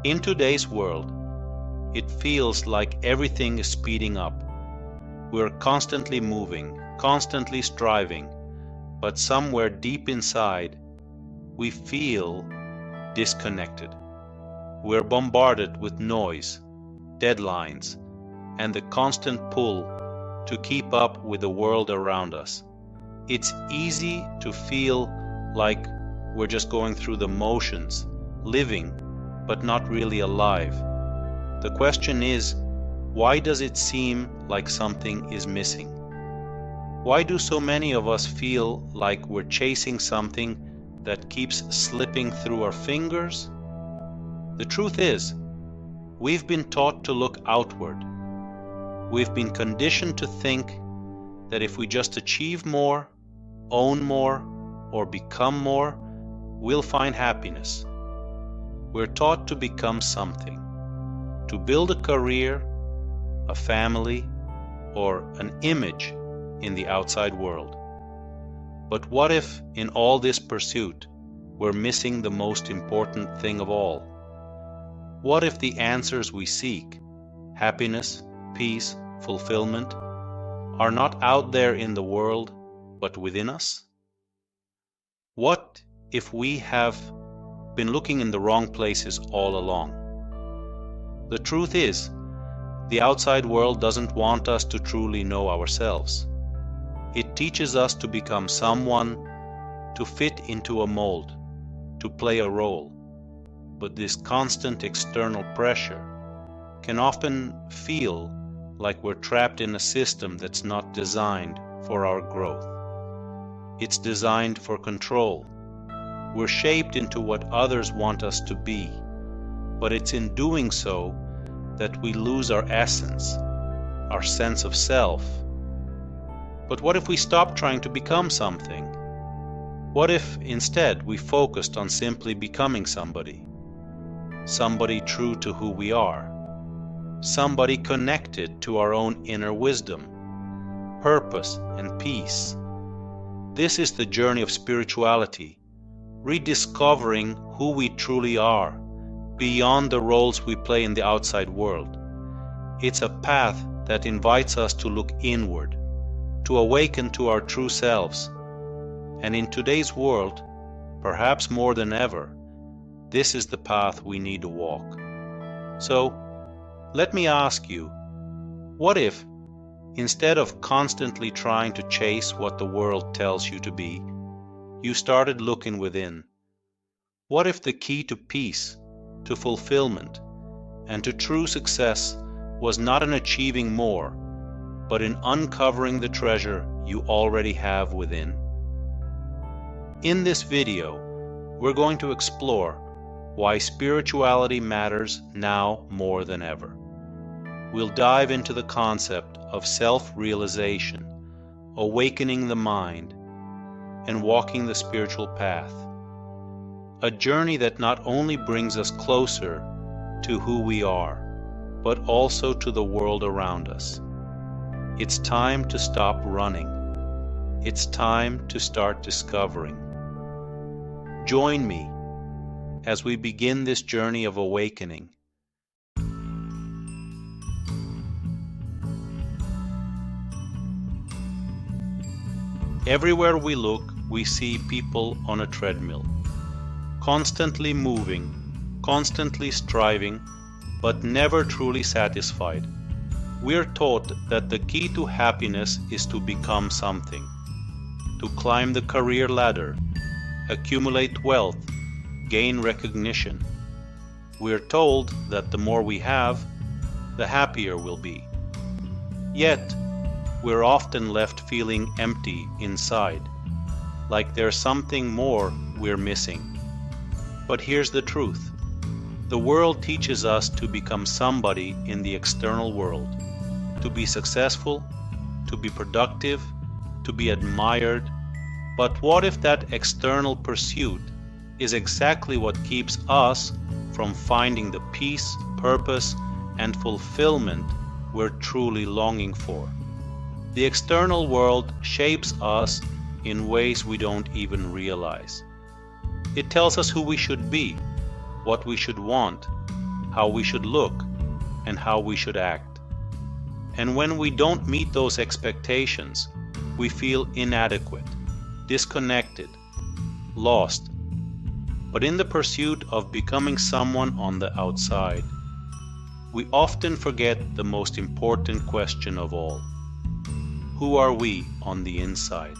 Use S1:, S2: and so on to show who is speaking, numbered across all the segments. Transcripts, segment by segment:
S1: In today's world, it feels like everything is speeding up. We're constantly moving, constantly striving, but somewhere deep inside, we feel disconnected. We're bombarded with noise, deadlines, and the constant pull to keep up with the world around us. It's easy to feel like we're just going through the motions, living, but not really alive. The question is, why does it seem like something is missing? Why do so many of us feel like we're chasing something that keeps slipping through our fingers? The truth is, we've been taught to look outward. We've been conditioned to think that if we just achieve more, own more, or become more, we'll find happiness. We're taught to become something, to build a career, a family, or an image in the outside world. But what if in all this pursuit we're missing the most important thing of all? What if the answers we seek, happiness, peace, fulfillment, are not out there in the world, but within us? What if we have been looking in the wrong places all along? The truth is, the outside world doesn't want us to truly know ourselves. It teaches us to become someone, to fit into a mold, to play a role. But this constant external pressure can often feel like we're trapped in a system that's not designed for our growth. It's designed for control. We're shaped into what others want us to be, but it's in doing so that we lose our essence, our sense of self. But what if we stopped trying to become something? What if instead we focused on simply becoming somebody true to who we are, somebody connected to our own inner wisdom, purpose, and peace? This is the journey of spirituality, rediscovering who we truly are, beyond the roles we play in the outside world. It's a path that invites us to look inward, to awaken to our true selves. And in today's world, perhaps more than ever, this is the path we need to walk. So, let me ask you, what if, instead of constantly trying to chase what the world tells you to be, you started looking within? What if the key to peace, to fulfillment, and to true success was not in achieving more, but in uncovering the treasure you already have within? In this video, we're going to explore why spirituality matters now more than ever. We'll dive into the concept of self-realization, awakening the mind, and walking the spiritual path. A journey that not only brings us closer to who we are, but also to the world around us. It's time to stop running. It's time to start discovering. Join me as we begin this journey of awakening. Everywhere we look, we see people on a treadmill, constantly moving, constantly striving, but never truly satisfied. We're taught that the key to happiness is to become something, to climb the career ladder, accumulate wealth, gain recognition. We're told that the more we have, the happier we'll be. Yet, we're often left feeling empty inside, like there's something more we're missing. But here's the truth. The world teaches us to become somebody in the external world, to be successful, to be productive, to be admired. But what if that external pursuit is exactly what keeps us from finding the peace, purpose, and fulfillment we're truly longing for? The external world shapes us in ways we don't even realize. It tells us who we should be, what we should want, how we should look, and how we should act. And when we don't meet those expectations, we feel inadequate, disconnected, lost. But in the pursuit of becoming someone on the outside, we often forget the most important question of all. Who are we on the inside?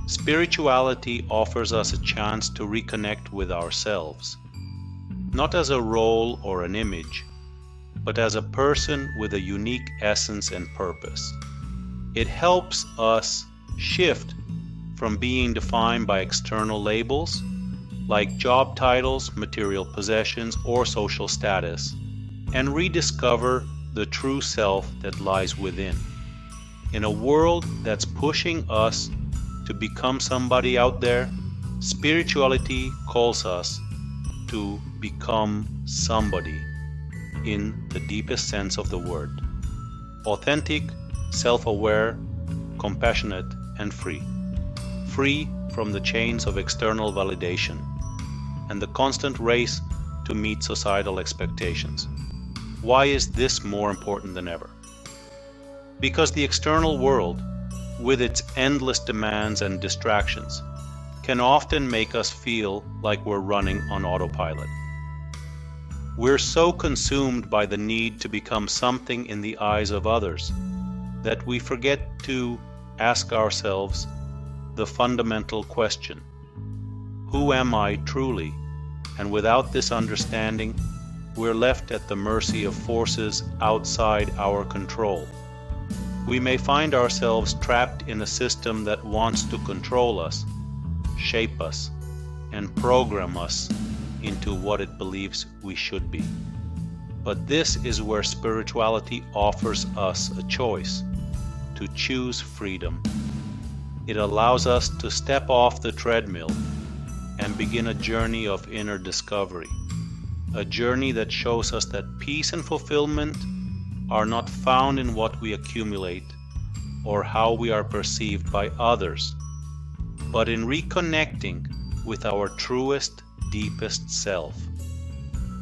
S1: Spirituality offers us a chance to reconnect with ourselves, not as a role or an image, but as a person with a unique essence and purpose. It helps us shift from being defined by external labels, like job titles, material possessions, or social status, and rediscover the true self that lies within. In a world that's pushing us to become somebody out there, spirituality calls us to become somebody in the deepest sense of the word. Authentic, self-aware, compassionate, and free. Free from the chains of external validation and the constant race to meet societal expectations. Why is this more important than ever? Because the external world, with its endless demands and distractions, can often make us feel like we're running on autopilot. We're so consumed by the need to become something in the eyes of others that we forget to ask ourselves the fundamental question: who am I truly? And without this understanding, we're left at the mercy of forces outside our control. We may find ourselves trapped in a system that wants to control us, shape us, and program us into what it believes we should be. But this is where spirituality offers us a choice, to choose freedom. It allows us to step off the treadmill and begin a journey of inner discovery, a journey that shows us that peace and fulfillment are not found in what we accumulate or how we are perceived by others, but in reconnecting with our truest, deepest self.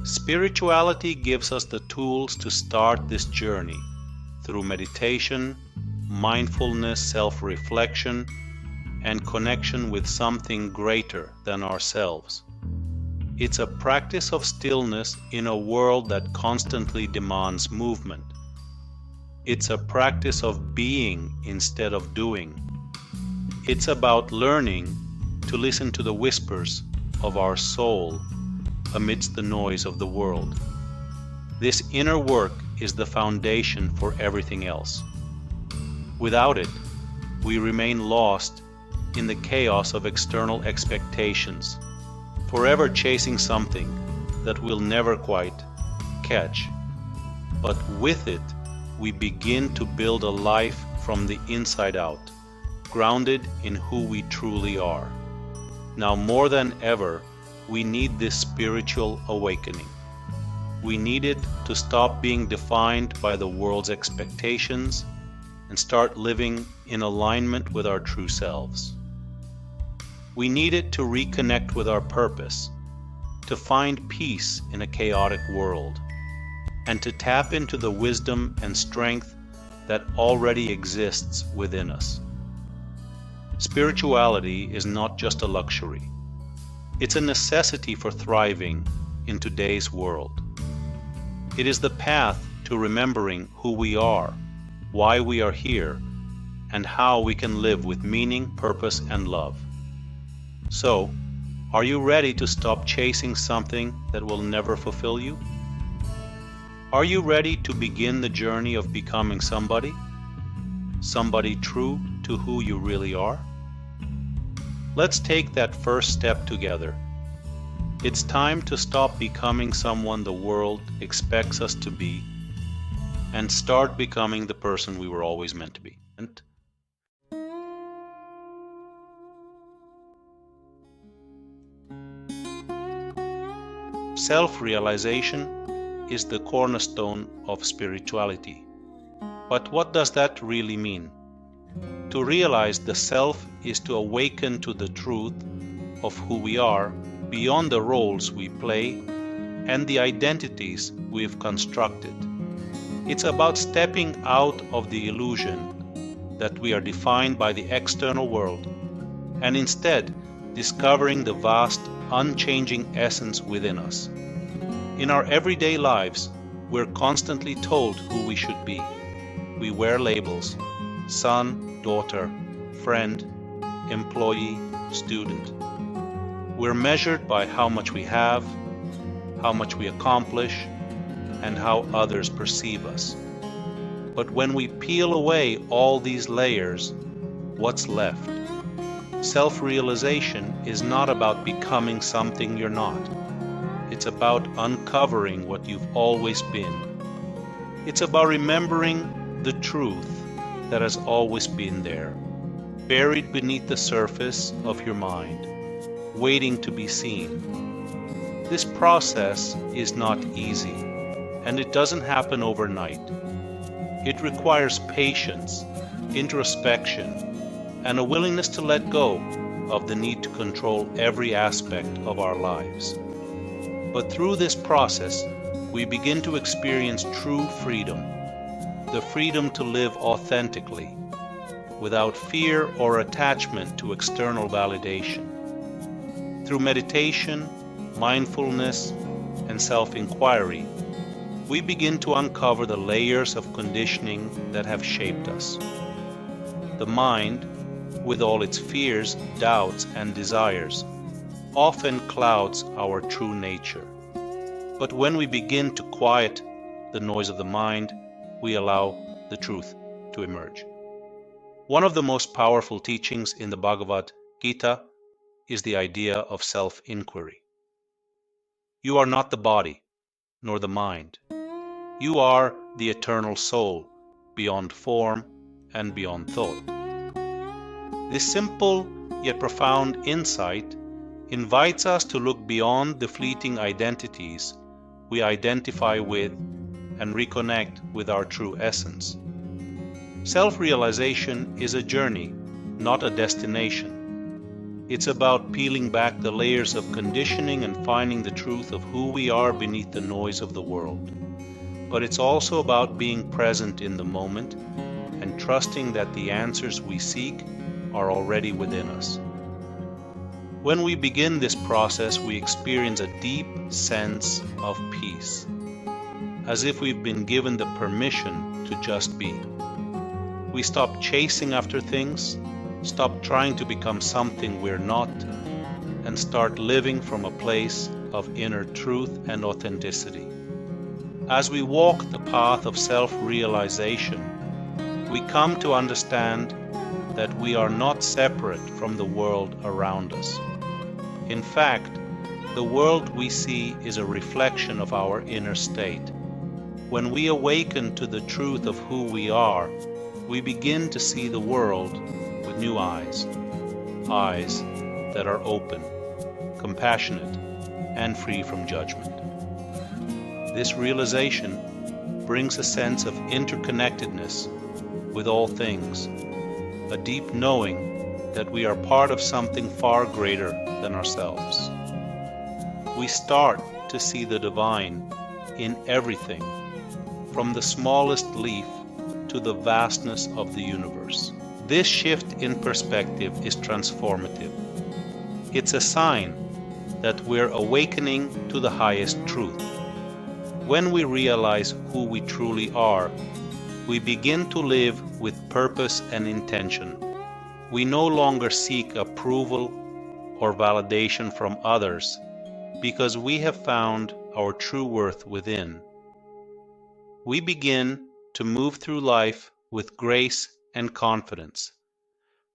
S1: Spirituality gives us the tools to start this journey through meditation, mindfulness, self-reflection, and connection with something greater than ourselves. It's a practice of stillness in a world that constantly demands movement. It's a practice of being instead of doing. It's about learning to listen to the whispers of our soul amidst the noise of the world. This inner work is the foundation for everything else. Without it, we remain lost in the chaos of external expectations, forever chasing something that we'll never quite catch. But with it, we begin to build a life from the inside out, grounded in who we truly are. Now more than ever, we need this spiritual awakening. We need it to stop being defined by the world's expectations and start living in alignment with our true selves. We need it to reconnect with our purpose, to find peace in a chaotic world, and to tap into the wisdom and strength that already exists within us. Spirituality is not just a luxury. It's a necessity for thriving in today's world. It is the path to remembering who we are, why we are here, and how we can live with meaning, purpose, and love. So, are you ready to stop chasing something that will never fulfill you? Are you ready to begin the journey of becoming somebody? Somebody true to who you really are? Let's take that first step together. It's time to stop becoming someone the world expects us to be and start becoming the person we were always meant to be. Self-realization is the cornerstone of spirituality. But what does that really mean? To realize the self is to awaken to the truth of who we are beyond the roles we play and the identities we've constructed. It's about stepping out of the illusion that we are defined by the external world and instead discovering the vast, unchanging essence within us. In our everyday lives, we're constantly told who we should be. We wear labels: son, daughter, friend, employee, student. We're measured by how much we have, how much we accomplish, and how others perceive us. But when we peel away all these layers, what's left? Self-realization is not about becoming something you're not. It's about uncovering what you've always been. It's about remembering the truth that has always been there, buried beneath the surface of your mind, waiting to be seen. This process is not easy, and it doesn't happen overnight. It requires patience, introspection, and a willingness to let go of the need to control every aspect of our lives. But through this process, we begin to experience true freedom, the freedom to live authentically, without fear or attachment to external validation. Through meditation, mindfulness, and self-inquiry, we begin to uncover the layers of conditioning that have shaped us. The mind, with all its fears, doubts, and desires, often clouds our true nature. But when we begin to quiet the noise of the mind, we allow the truth to emerge. One of the most powerful teachings in the Bhagavad Gita is the idea of self-inquiry. You are not the body, nor the mind. You are the eternal soul, beyond form and beyond thought. This simple yet profound insight invites us to look beyond the fleeting identities we identify with and reconnect with our true essence. Self-realization is a journey, not a destination. It's about peeling back the layers of conditioning and finding the truth of who we are beneath the noise of the world. But it's also about being present in the moment and trusting that the answers we seek are already within us. When we begin this process, we experience a deep sense of peace, as if we've been given the permission to just be. We stop chasing after things, stop trying to become something we're not, and start living from a place of inner truth and authenticity. As we walk the path of self-realization, we come to understand that we are not separate from the world around us. In fact, the world we see is a reflection of our inner state. When we awaken to the truth of who we are, we begin to see the world with new eyes that are open, compassionate, and free from judgment. This realization brings a sense of interconnectedness with all things, a deep knowing that we are part of something far greater than ourselves. We start to see the divine in everything, from the smallest leaf to the vastness of the universe. This shift in perspective is transformative. It's a sign that we're awakening to the highest truth. When we realize who we truly are, we begin to live with purpose and intention. We no longer seek approval or validation from others because we have found our true worth within. We begin to move through life with grace and confidence,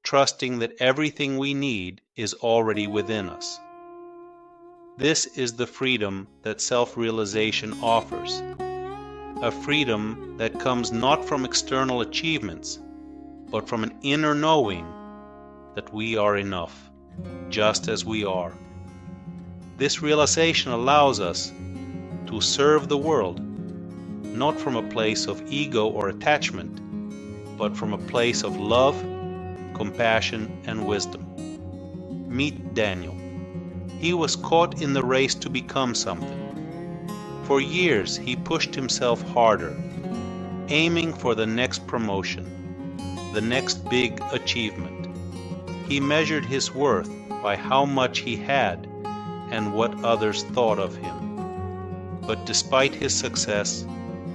S1: trusting that everything we need is already within us. This is the freedom that self-realization offers, a freedom that comes not from external achievements, but from an inner knowing that we are enough, just as we are. This realization allows us to serve the world, not from a place of ego or attachment, but from a place of love, compassion, and wisdom. Meet Daniel. He was caught in the race to become something. For years, he pushed himself harder, aiming for the next promotion, the next big achievement. He measured his worth by how much he had and what others thought of him. But despite his success,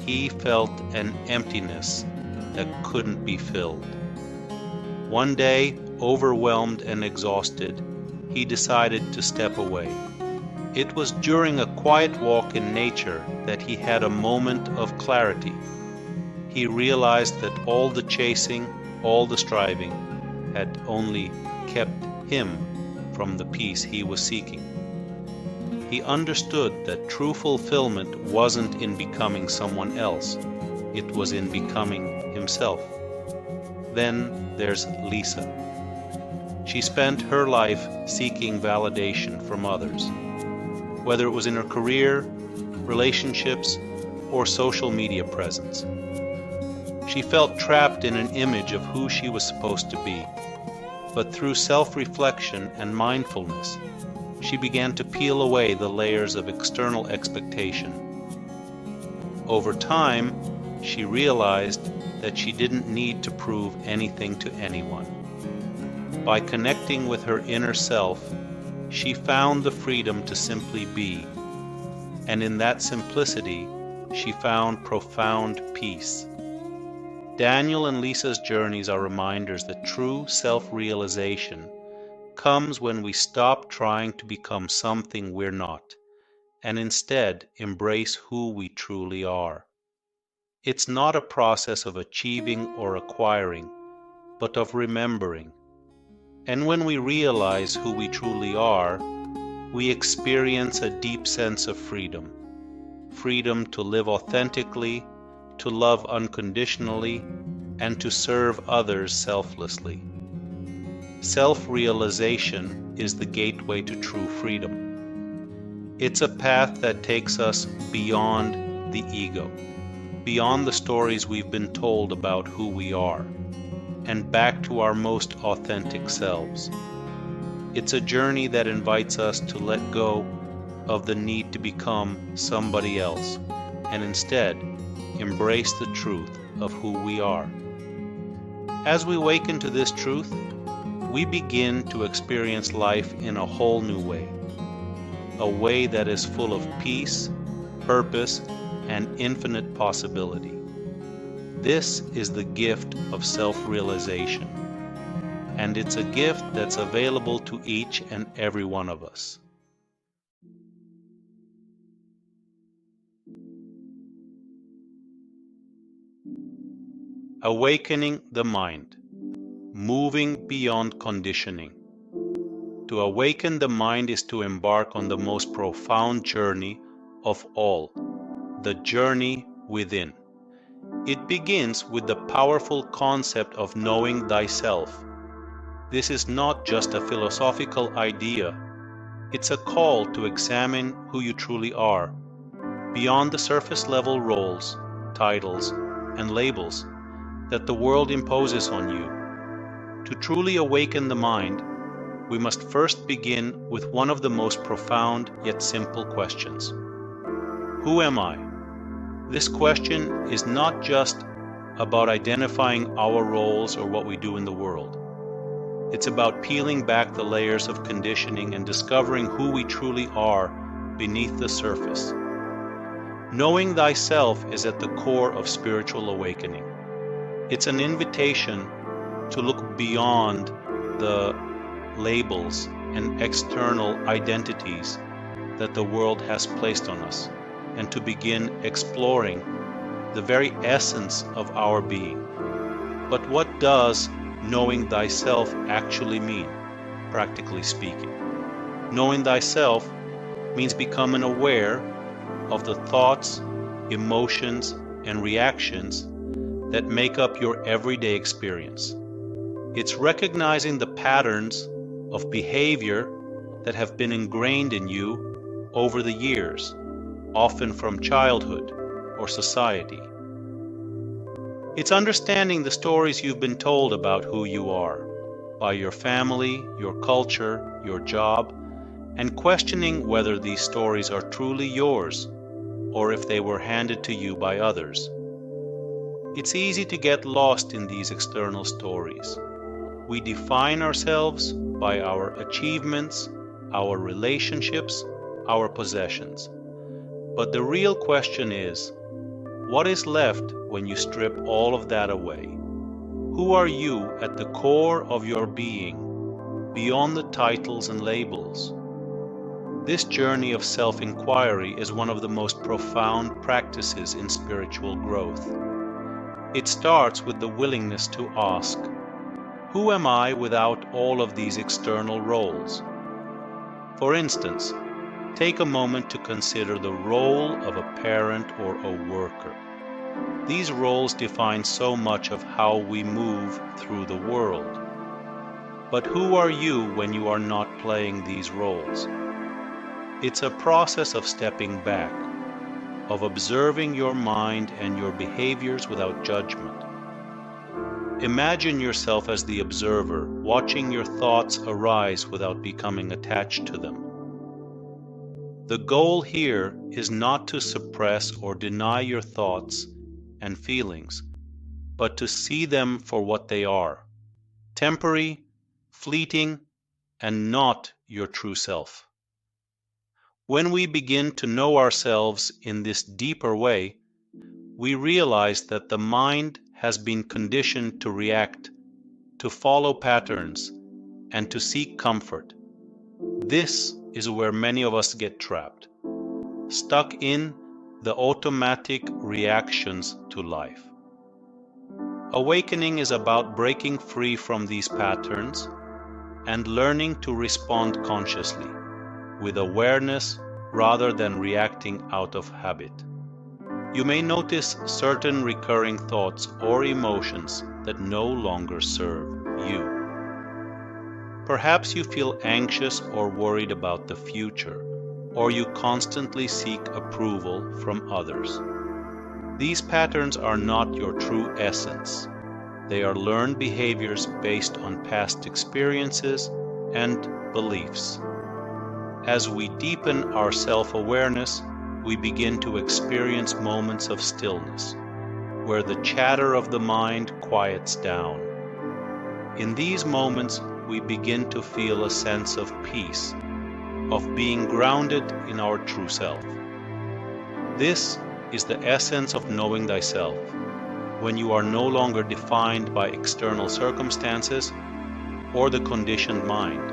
S1: he felt an emptiness that couldn't be filled. One day, overwhelmed and exhausted, he decided to step away. It was during a quiet walk in nature that he had a moment of clarity. He realized that all the chasing, all the striving, had only kept him from the peace he was seeking. He understood that true fulfillment wasn't in becoming someone else, it was in becoming himself. Then there's Lisa. She spent her life seeking validation from others, whether it was in her career, relationships, or social media presence. She felt trapped in an image of who she was supposed to be, but through self-reflection and mindfulness, she began to peel away the layers of external expectation. Over time, she realized that she didn't need to prove anything to anyone. By connecting with her inner self, she found the freedom to simply be, and in that simplicity, she found profound peace. Daniel and Lisa's journeys are reminders that true self-realization comes when we stop trying to become something we're not, and instead embrace who we truly are. It's not a process of achieving or acquiring, but of remembering. And when we realize who we truly are, we experience a deep sense of freedom. Freedom to live authentically, to love unconditionally, and to serve others selflessly. Self-realization is the gateway to true freedom. It's a path that takes us beyond the ego, beyond the stories we've been told about who we are, and back to our most authentic selves. It's a journey that invites us to let go of the need to become somebody else, and instead embrace the truth of who we are. As we awaken to this truth, we begin to experience life in a whole new way, a way that is full of peace, purpose, and infinite possibility. This is the gift of self-realization, and it's a gift that's available to each and every one of us. Awakening the mind, moving beyond conditioning. To awaken the mind is to embark on the most profound journey of all, the journey within. It begins with the powerful concept of knowing thyself. This is not just a philosophical idea, it's a call to examine who you truly are, beyond the surface level roles, titles, and labels that the world imposes on you. To truly awaken the mind, we must first begin with one of the most profound yet simple questions. Who am I? This question is not just about identifying our roles or what we do in the world. It's about peeling back the layers of conditioning and discovering who we truly are beneath the surface. Knowing thyself is at the core of spiritual awakening. It's an invitation to look beyond the labels and external identities that the world has placed on us, and to begin exploring the very essence of our being. But what does knowing thyself actually mean, practically speaking? Knowing thyself means becoming aware of the thoughts, emotions, and reactions that make up your everyday experience. It's recognizing the patterns of behavior that have been ingrained in you over the years, often from childhood or society. It's understanding the stories you've been told about who you are, by your family, your culture, your job, and questioning whether these stories are truly yours or if they were handed to you by others. It's easy to get lost in these external stories. We define ourselves by our achievements, our relationships, our possessions. But the real question is, what is left when you strip all of that away? Who are you at the core of your being, beyond the titles and labels? This journey of self-inquiry is one of the most profound practices in spiritual growth. It starts with the willingness to ask, who am I without all of these external roles? For instance, take a moment to consider the role of a parent or a worker. These roles define so much of how we move through the world. But who are you when you are not playing these roles? It's a process of stepping back, of observing your mind and your behaviors without judgment. Imagine yourself as the observer, watching your thoughts arise without becoming attached to them. The goal here is not to suppress or deny your thoughts and feelings, but to see them for what they are, temporary, fleeting, and not your true self. When we begin to know ourselves in this deeper way, we realize that the mind has been conditioned to react, to follow patterns, and to seek comfort. This is where many of us get trapped, stuck in the automatic reactions to life. Awakening is about breaking free from these patterns and learning to respond consciously, with awareness rather than reacting out of habit. You may notice certain recurring thoughts or emotions that no longer serve you. Perhaps you feel anxious or worried about the future, or you constantly seek approval from others. These patterns are not your true essence. They are learned behaviors based on past experiences and beliefs. As we deepen our self-awareness, we begin to experience moments of stillness, where the chatter of the mind quiets down. In these moments, we begin to feel a sense of peace, of being grounded in our true self. This is the essence of knowing thyself, when you are no longer defined by external circumstances or the conditioned mind.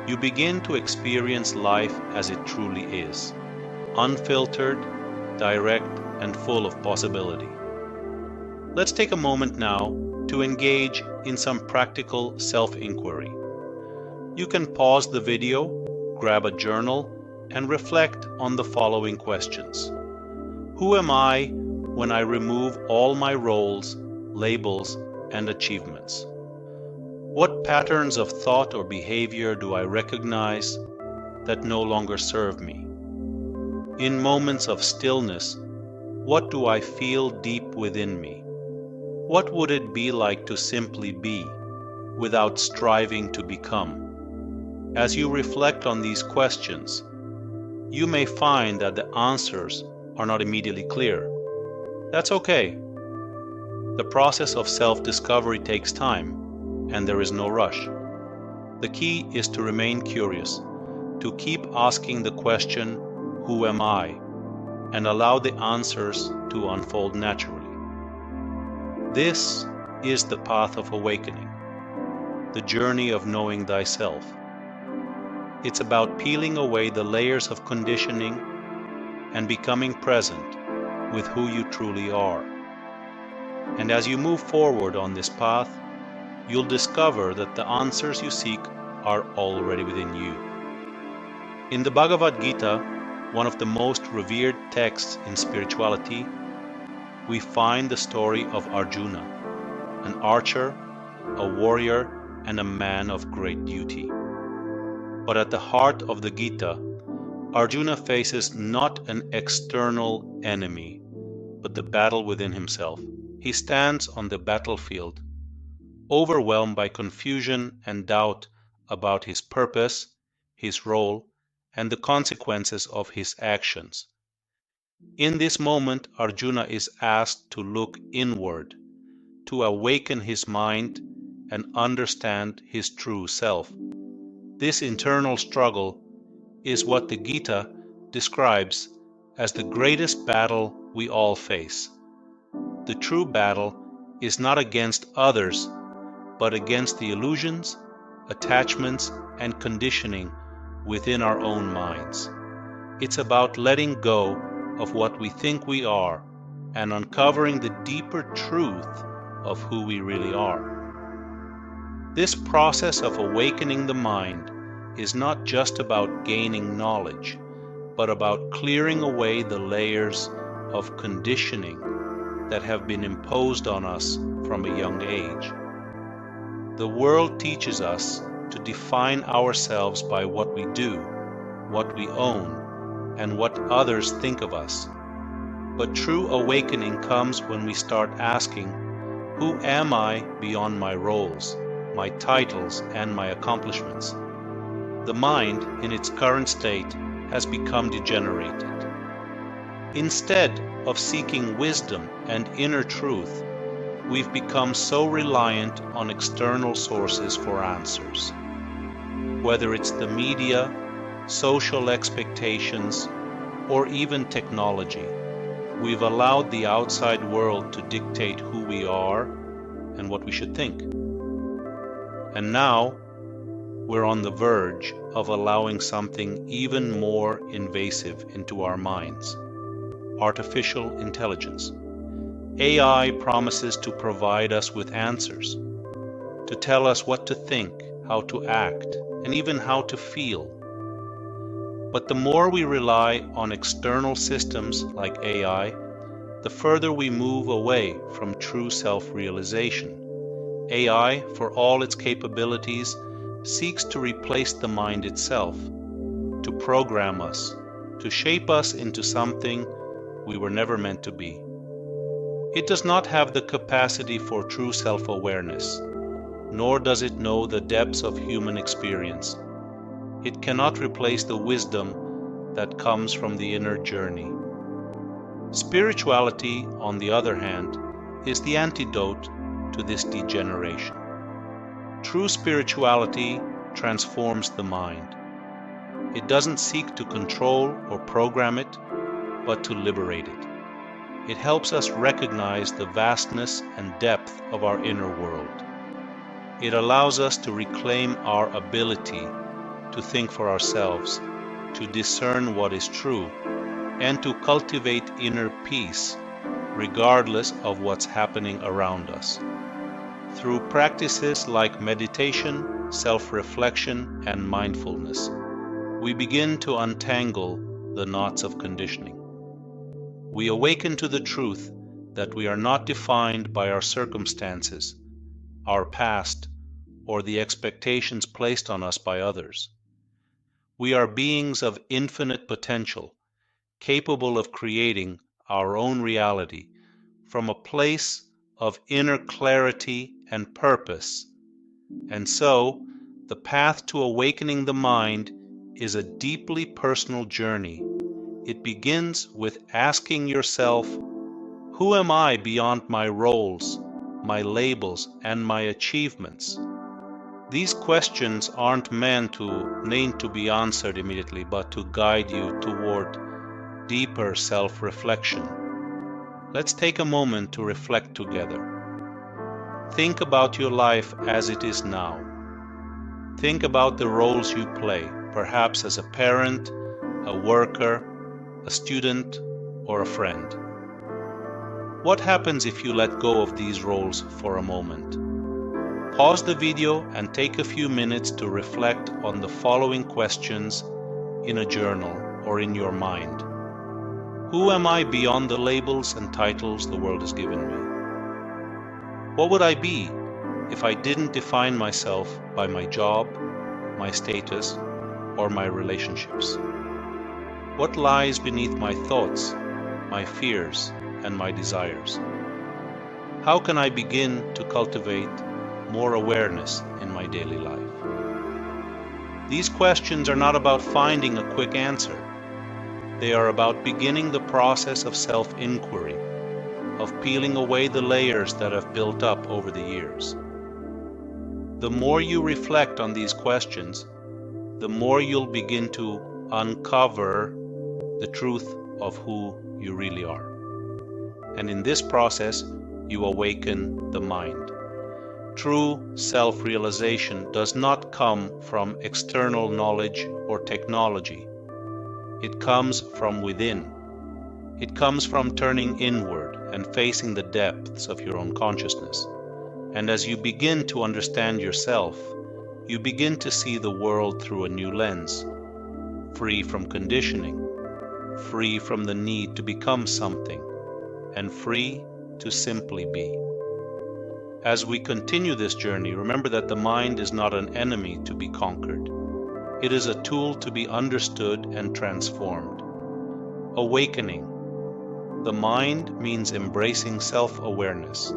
S1: You begin to experience life as it truly is, unfiltered, direct, and full of possibility. Let's take a moment now to engage in some practical self-inquiry. You can pause the video, grab a journal, and reflect on the following questions. Who am I when I remove all my roles, labels, and achievements? What patterns of thought or behavior do I recognize that no longer serve me? In moments of stillness, what do I feel deep within me? What would it be like to simply be, without striving to become? As you reflect on these questions, you may find that the answers are not immediately clear. That's okay. The process of self-discovery takes time, and there is no rush. The key is to remain curious, to keep asking the question, who am I? And allow the answers to unfold naturally. This is the path of awakening, the journey of knowing thyself. It's about peeling away the layers of conditioning and becoming present with who you truly are. And as you move forward on this path, you'll discover that the answers you seek are already within you. In the Bhagavad Gita, one of the most revered texts in spirituality, we find the story of Arjuna, an archer, a warrior, and a man of great duty. But at the heart of the Gita, Arjuna faces not an external enemy, but the battle within himself. He stands on the battlefield, overwhelmed by confusion and doubt about his purpose, his role, and the consequences of his actions. In this moment, Arjuna is asked to look inward, to awaken his mind and understand his true self. This internal struggle is what the Gita describes as the greatest battle we all face. The true battle is not against others, but against the illusions, attachments, and conditioning within our own minds. It's about letting go of what we think we are and uncovering the deeper truth of who we really are. This process of awakening the mind is not just about gaining knowledge, but about clearing away the layers of conditioning that have been imposed on us from a young age. The world teaches us to define ourselves by what we do, what we own, and what others think of us. But true awakening comes when we start asking, who am I beyond my roles, my titles, and my accomplishments? The mind, in its current state, has become degenerated. Instead of seeking wisdom and inner truth, we've become so reliant on external sources for answers. Whether it's the media, social expectations, or even technology, we've allowed the outside world to dictate who we are and what we should think. And now, we're on the verge of allowing something even more invasive into our minds: artificial intelligence. AI promises to provide us with answers, to tell us what to think, how to act, and even how to feel. But the more we rely on external systems like AI, the further we move away from true self-realization. AI, for all its capabilities, seeks to replace the mind itself, to program us, to shape us into something we were never meant to be. It does not have the capacity for true self-awareness, nor does it know the depths of human experience. It cannot replace the wisdom that comes from the inner journey. Spirituality, on the other hand, is the antidote to this degeneration. True spirituality transforms the mind. It doesn't seek to control or program it, but to liberate it. It helps us recognize the vastness and depth of our inner world. It allows us to reclaim our ability to think for ourselves, to discern what is true, and to cultivate inner peace, regardless of what's happening around us. Through practices like meditation, self-reflection, and mindfulness, we begin to untangle the knots of conditioning. We awaken to the truth that we are not defined by our circumstances, our past, or the expectations placed on us by others. We are beings of infinite potential, capable of creating our own reality from a place of inner clarity and purpose. And so, the path to awakening the mind is a deeply personal journey. It begins with asking yourself, who am I beyond my roles, my labels, and my achievements? These questions aren't meant to be answered immediately, but to guide you toward deeper self-reflection. Let's take a moment to reflect together. Think about your life as it is now. Think about the roles you play, perhaps as a parent, a worker, a student, or a friend. What happens if you let go of these roles for a moment? Pause the video and take a few minutes to reflect on the following questions in a journal or in your mind. Who am I beyond the labels and titles the world has given me? What would I be if I didn't define myself by my job, my status, or my relationships? What lies beneath my thoughts, my fears, and my desires? How can I begin to cultivate more awareness in my daily life? These questions are not about finding a quick answer. They are about beginning the process of self-inquiry, of peeling away the layers that have built up over the years. The more you reflect on these questions, the more you'll begin to uncover the truth of who you really are. And in this process, you awaken the mind. True self-realization does not come from external knowledge or technology. It comes from within. It comes from turning inward and facing the depths of your own consciousness. And as you begin to understand yourself, you begin to see the world through a new lens, free from conditioning, free from the need to become something, and free to simply be. As we continue this journey, remember that the mind is not an enemy to be conquered. It is a tool to be understood and transformed. Awakening. The mind means embracing self-awareness,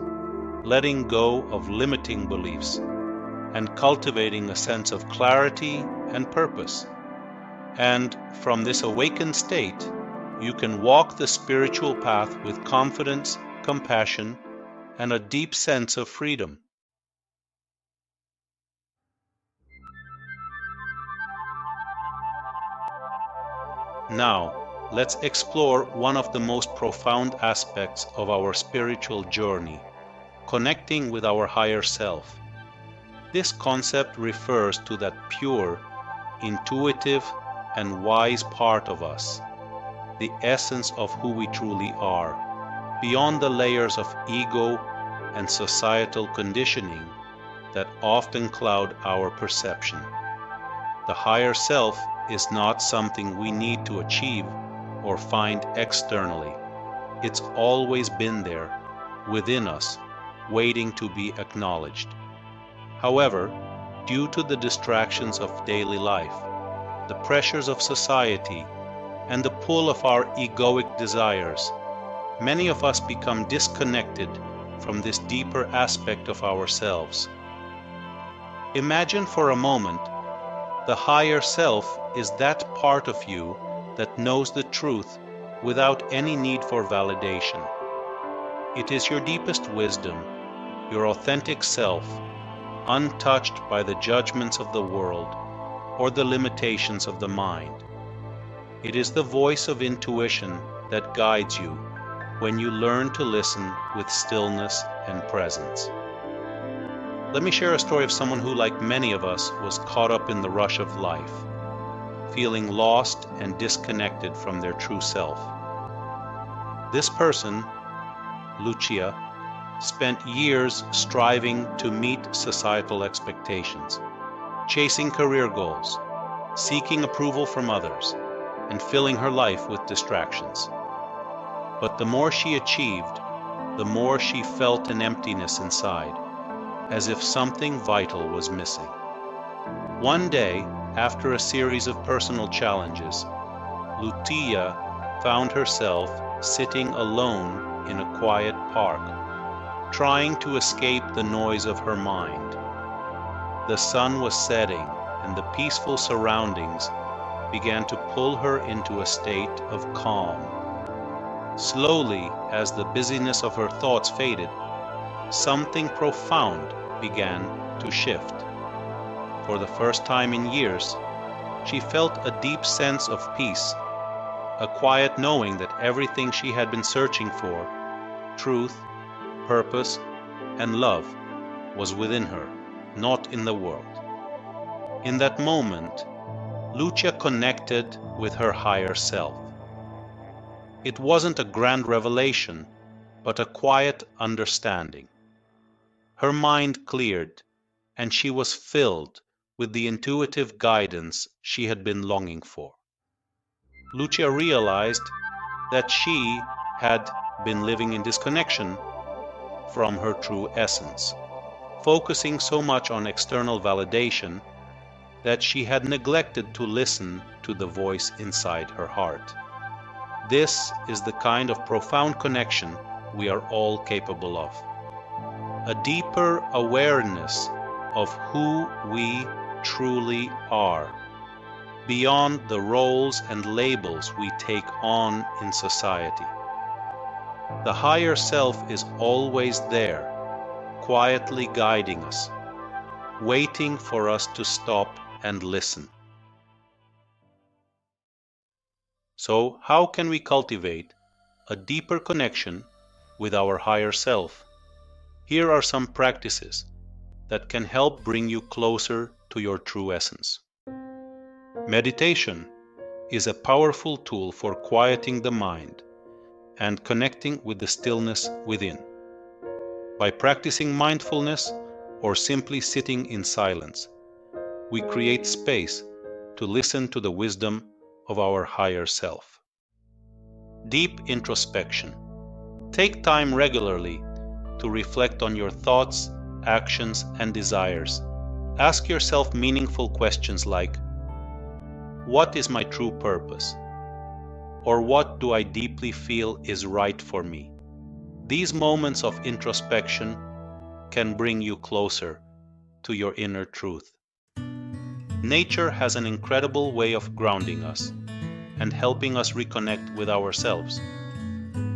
S1: letting go of limiting beliefs, and cultivating a sense of clarity and purpose. And from this awakened state, you can walk the spiritual path with confidence, compassion, and a deep sense of freedom. Now, let's explore one of the most profound aspects of our spiritual journey, connecting with our higher self. This concept refers to that pure, intuitive, and wise part of us, the essence of who we truly are, beyond the layers of ego and societal conditioning that often cloud our perception. The higher self is not something we need to achieve or find externally. It's always been there, within us, waiting to be acknowledged. However, due to the distractions of daily life, the pressures of society, and the pull of our egoic desires, many of us become disconnected from this deeper aspect of ourselves. Imagine for a moment the higher self is that part of you that knows the truth without any need for validation. It is your deepest wisdom, your authentic self, untouched by the judgments of the world or the limitations of the mind. It is the voice of intuition that guides you when you learn to listen with stillness and presence. Let me share a story of someone who, like many of us, was caught up in the rush of life, feeling lost and disconnected from their true self. This person, Lucia, spent years striving to meet societal expectations, chasing career goals, seeking approval from others, and filling her life with distractions. But the more she achieved, the more she felt an emptiness inside, as if something vital was missing. One day, after a series of personal challenges, Lucia found herself sitting alone in a quiet park, trying to escape the noise of her mind. The sun was setting, and the peaceful surroundings began to pull her into a state of calm. Slowly, as the busyness of her thoughts faded, something profound began to shift. For the first time in years, she felt a deep sense of peace, a quiet knowing that everything she had been searching for, truth, purpose, and love, was within her, not in the world. In that moment, Lucia connected with her higher self. It wasn't a grand revelation, but a quiet understanding. Her mind cleared, and she was filled with the intuitive guidance she had been longing for. Lucia realized that she had been living in disconnection from her true essence, focusing so much on external validation that she had neglected to listen to the voice inside her heart. This is the kind of profound connection we are all capable of. A deeper awareness of who we truly are, beyond the roles and labels we take on in society. The higher self is always there, quietly guiding us, waiting for us to stop and listen. So, how can we cultivate a deeper connection with our higher self? Here are some practices that can help bring you closer to your true essence. Meditation is a powerful tool for quieting the mind and connecting with the stillness within. By practicing mindfulness or simply sitting in silence, we create space to listen to the wisdom of our higher self. Deep introspection. Take time regularly to reflect on your thoughts, actions, and desires. Ask yourself meaningful questions like, what is my true purpose? Or what do I deeply feel is right for me? These moments of introspection can bring you closer to your inner truth. Nature has an incredible way of grounding us and helping us reconnect with ourselves.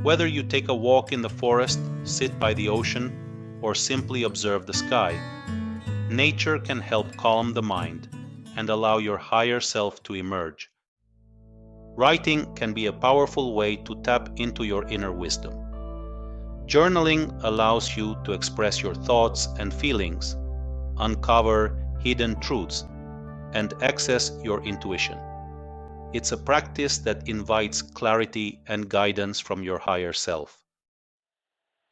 S1: Whether you take a walk in the forest, sit by the ocean, or simply observe the sky, nature can help calm the mind and allow your higher self to emerge. Writing can be a powerful way to tap into your inner wisdom. Journaling allows you to express your thoughts and feelings, uncover hidden truths, and access your intuition. It's a practice that invites clarity and guidance from your higher self.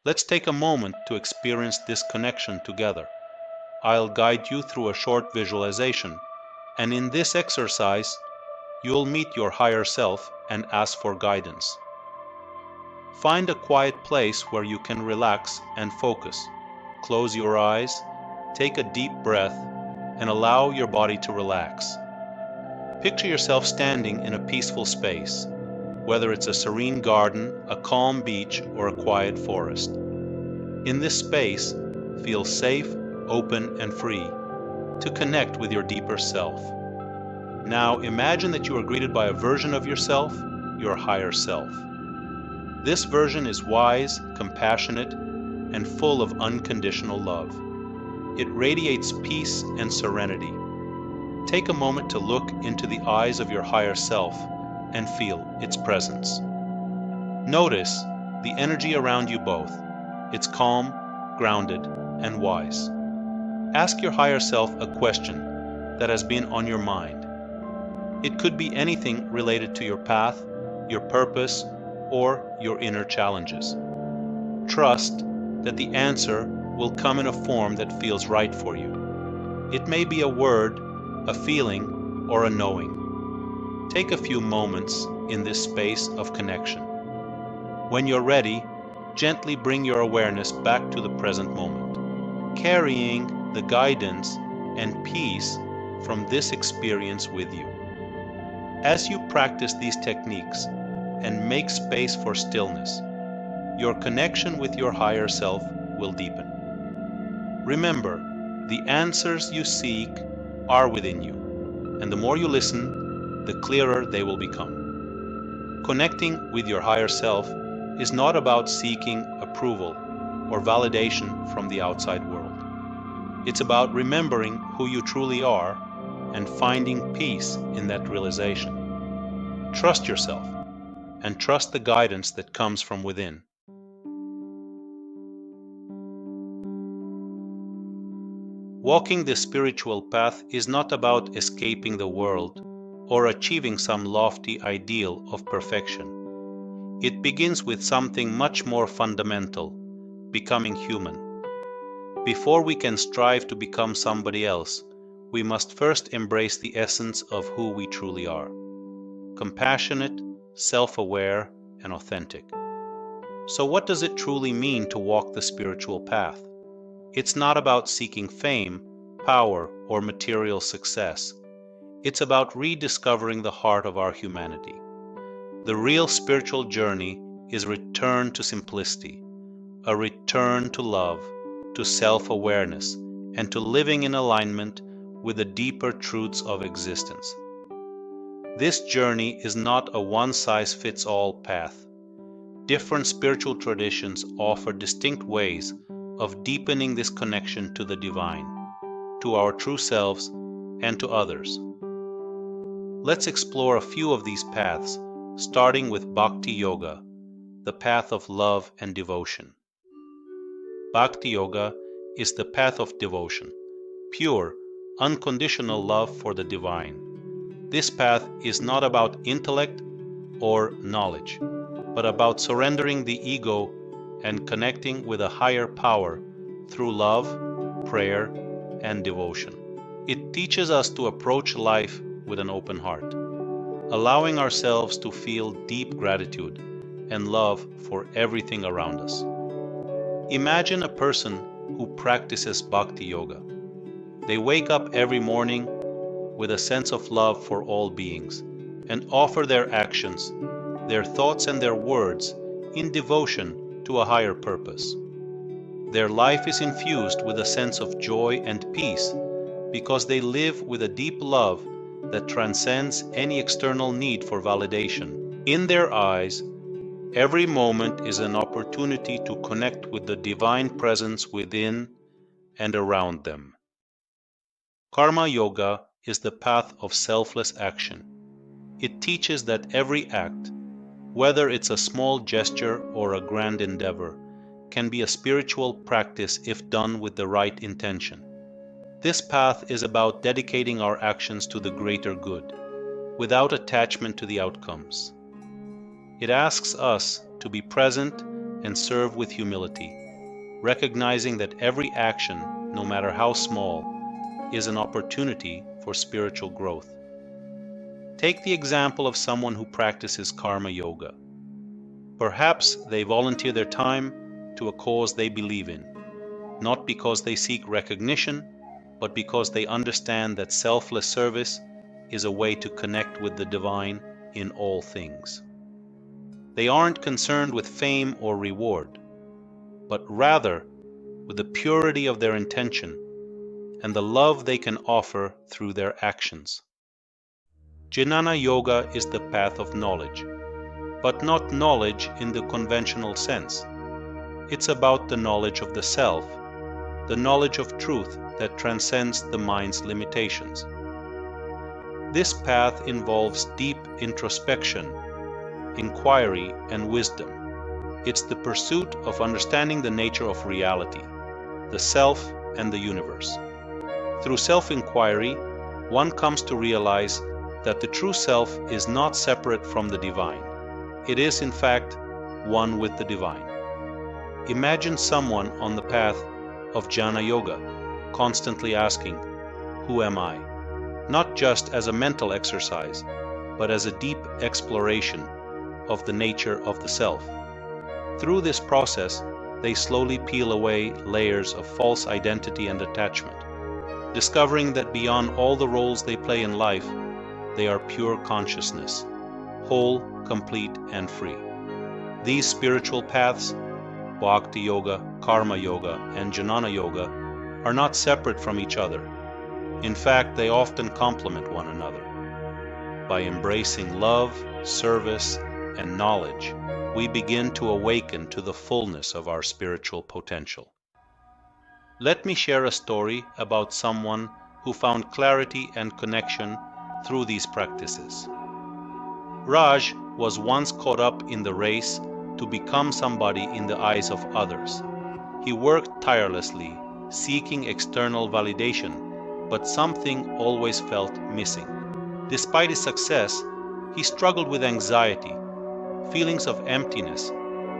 S1: Let's take a moment to experience this connection together. I'll guide you through a short visualization, and in this exercise, you'll meet your higher self and ask for guidance. Find a quiet place where you can relax and focus. Close your eyes, take a deep breath, and allow your body to relax. Picture yourself standing in a peaceful space, whether it's a serene garden, a calm beach, or a quiet forest. In this space, feel safe, open, and free to connect with your deeper self. Now imagine that you are greeted by a version of yourself, your higher self. This version is wise, compassionate, and full of unconditional love. It radiates peace and serenity. Take a moment to look into the eyes of your higher self and feel its presence. Notice the energy around you both. It's calm, grounded, and wise. Ask your higher self a question that has been on your mind. It could be anything related to your path, your purpose, or your inner challenges. Trust that the answer will come in a form that feels right for you. It may be a word, a feeling, or a knowing. Take a few moments in this space of connection. When you're ready, gently bring your awareness back to the present moment, carrying the guidance and peace from this experience with you. As you practice these techniques and make space for stillness, your connection with your higher self will deepen. Remember, the answers you seek are within you, and the more you listen, the clearer they will become. Connecting with your higher self is not about seeking approval or validation from the outside world. It's about remembering who you truly are and finding peace in that realization. Trust yourself and trust the guidance that comes from within. Walking the spiritual path is not about escaping the world or achieving some lofty ideal of perfection. It begins with something much more fundamental, becoming human. Before we can strive to become somebody else, we must first embrace the essence of who we truly are: compassionate, self-aware, and authentic. So what does it truly mean to walk the spiritual path? It's not about seeking fame, power, or material success. It's about rediscovering the heart of our humanity. The real spiritual journey is a return to simplicity, a return to love, to self-awareness, and to living in alignment with the deeper truths of existence. This journey is not a one-size-fits-all path. Different spiritual traditions offer distinct ways of deepening this connection to the divine, to our true selves, and to others. Let's explore a few of these paths, starting with Bhakti Yoga, the path of love and devotion. Bhakti Yoga is the path of devotion, pure, unconditional love for the divine. This path is not about intellect or knowledge, but about surrendering the ego and connecting with a higher power through love, prayer, and devotion. It teaches us to approach life with an open heart, allowing ourselves to feel deep gratitude and love for everything around us. Imagine a person who practices Bhakti Yoga. They wake up every morning with a sense of love for all beings and offer their actions, their thoughts and their words in devotion to a higher purpose. Their life is infused with a sense of joy and peace because they live with a deep love that transcends any external need for validation. In their eyes, every moment is an opportunity to connect with the divine presence within and around them. Karma Yoga is the path of selfless action. It teaches that every act, whether it's a small gesture or a grand endeavor, can be a spiritual practice if done with the right intention. This path is about dedicating our actions to the greater good, without attachment to the outcomes. It asks us to be present and serve with humility, recognizing that every action, no matter how small, is an opportunity for spiritual growth. Take the example of someone who practices karma yoga. Perhaps they volunteer their time to a cause they believe in, not because they seek recognition, but because they understand that selfless service is a way to connect with the divine in all things. They aren't concerned with fame or reward, but rather with the purity of their intention and the love they can offer through their actions. Jnana Yoga is the path of knowledge, but not knowledge in the conventional sense. It's about the knowledge of the self, the knowledge of truth that transcends the mind's limitations. This path involves deep introspection, inquiry, and wisdom. It's the pursuit of understanding the nature of reality, the self, and the universe. Through self-inquiry, one comes to realize that the true self is not separate from the divine. It is, in fact, one with the divine. Imagine someone on the path of Jnana Yoga, constantly asking, "Who am I?" Not just as a mental exercise, but as a deep exploration of the nature of the self. Through this process, they slowly peel away layers of false identity and attachment, discovering that beyond all the roles they play in life, they are pure consciousness, whole, complete, and free. These spiritual paths, Bhakti Yoga, Karma Yoga, and Jnana Yoga, are not separate from each other. In fact, they often complement one another. By embracing love, service, and knowledge, we begin to awaken to the fullness of our spiritual potential. Let me share a story about someone who found clarity and connection through these practices. Raj was once caught up in the race to become somebody in the eyes of others. He worked tirelessly, seeking external validation, but something always felt missing. Despite his success, he struggled with anxiety, feelings of emptiness,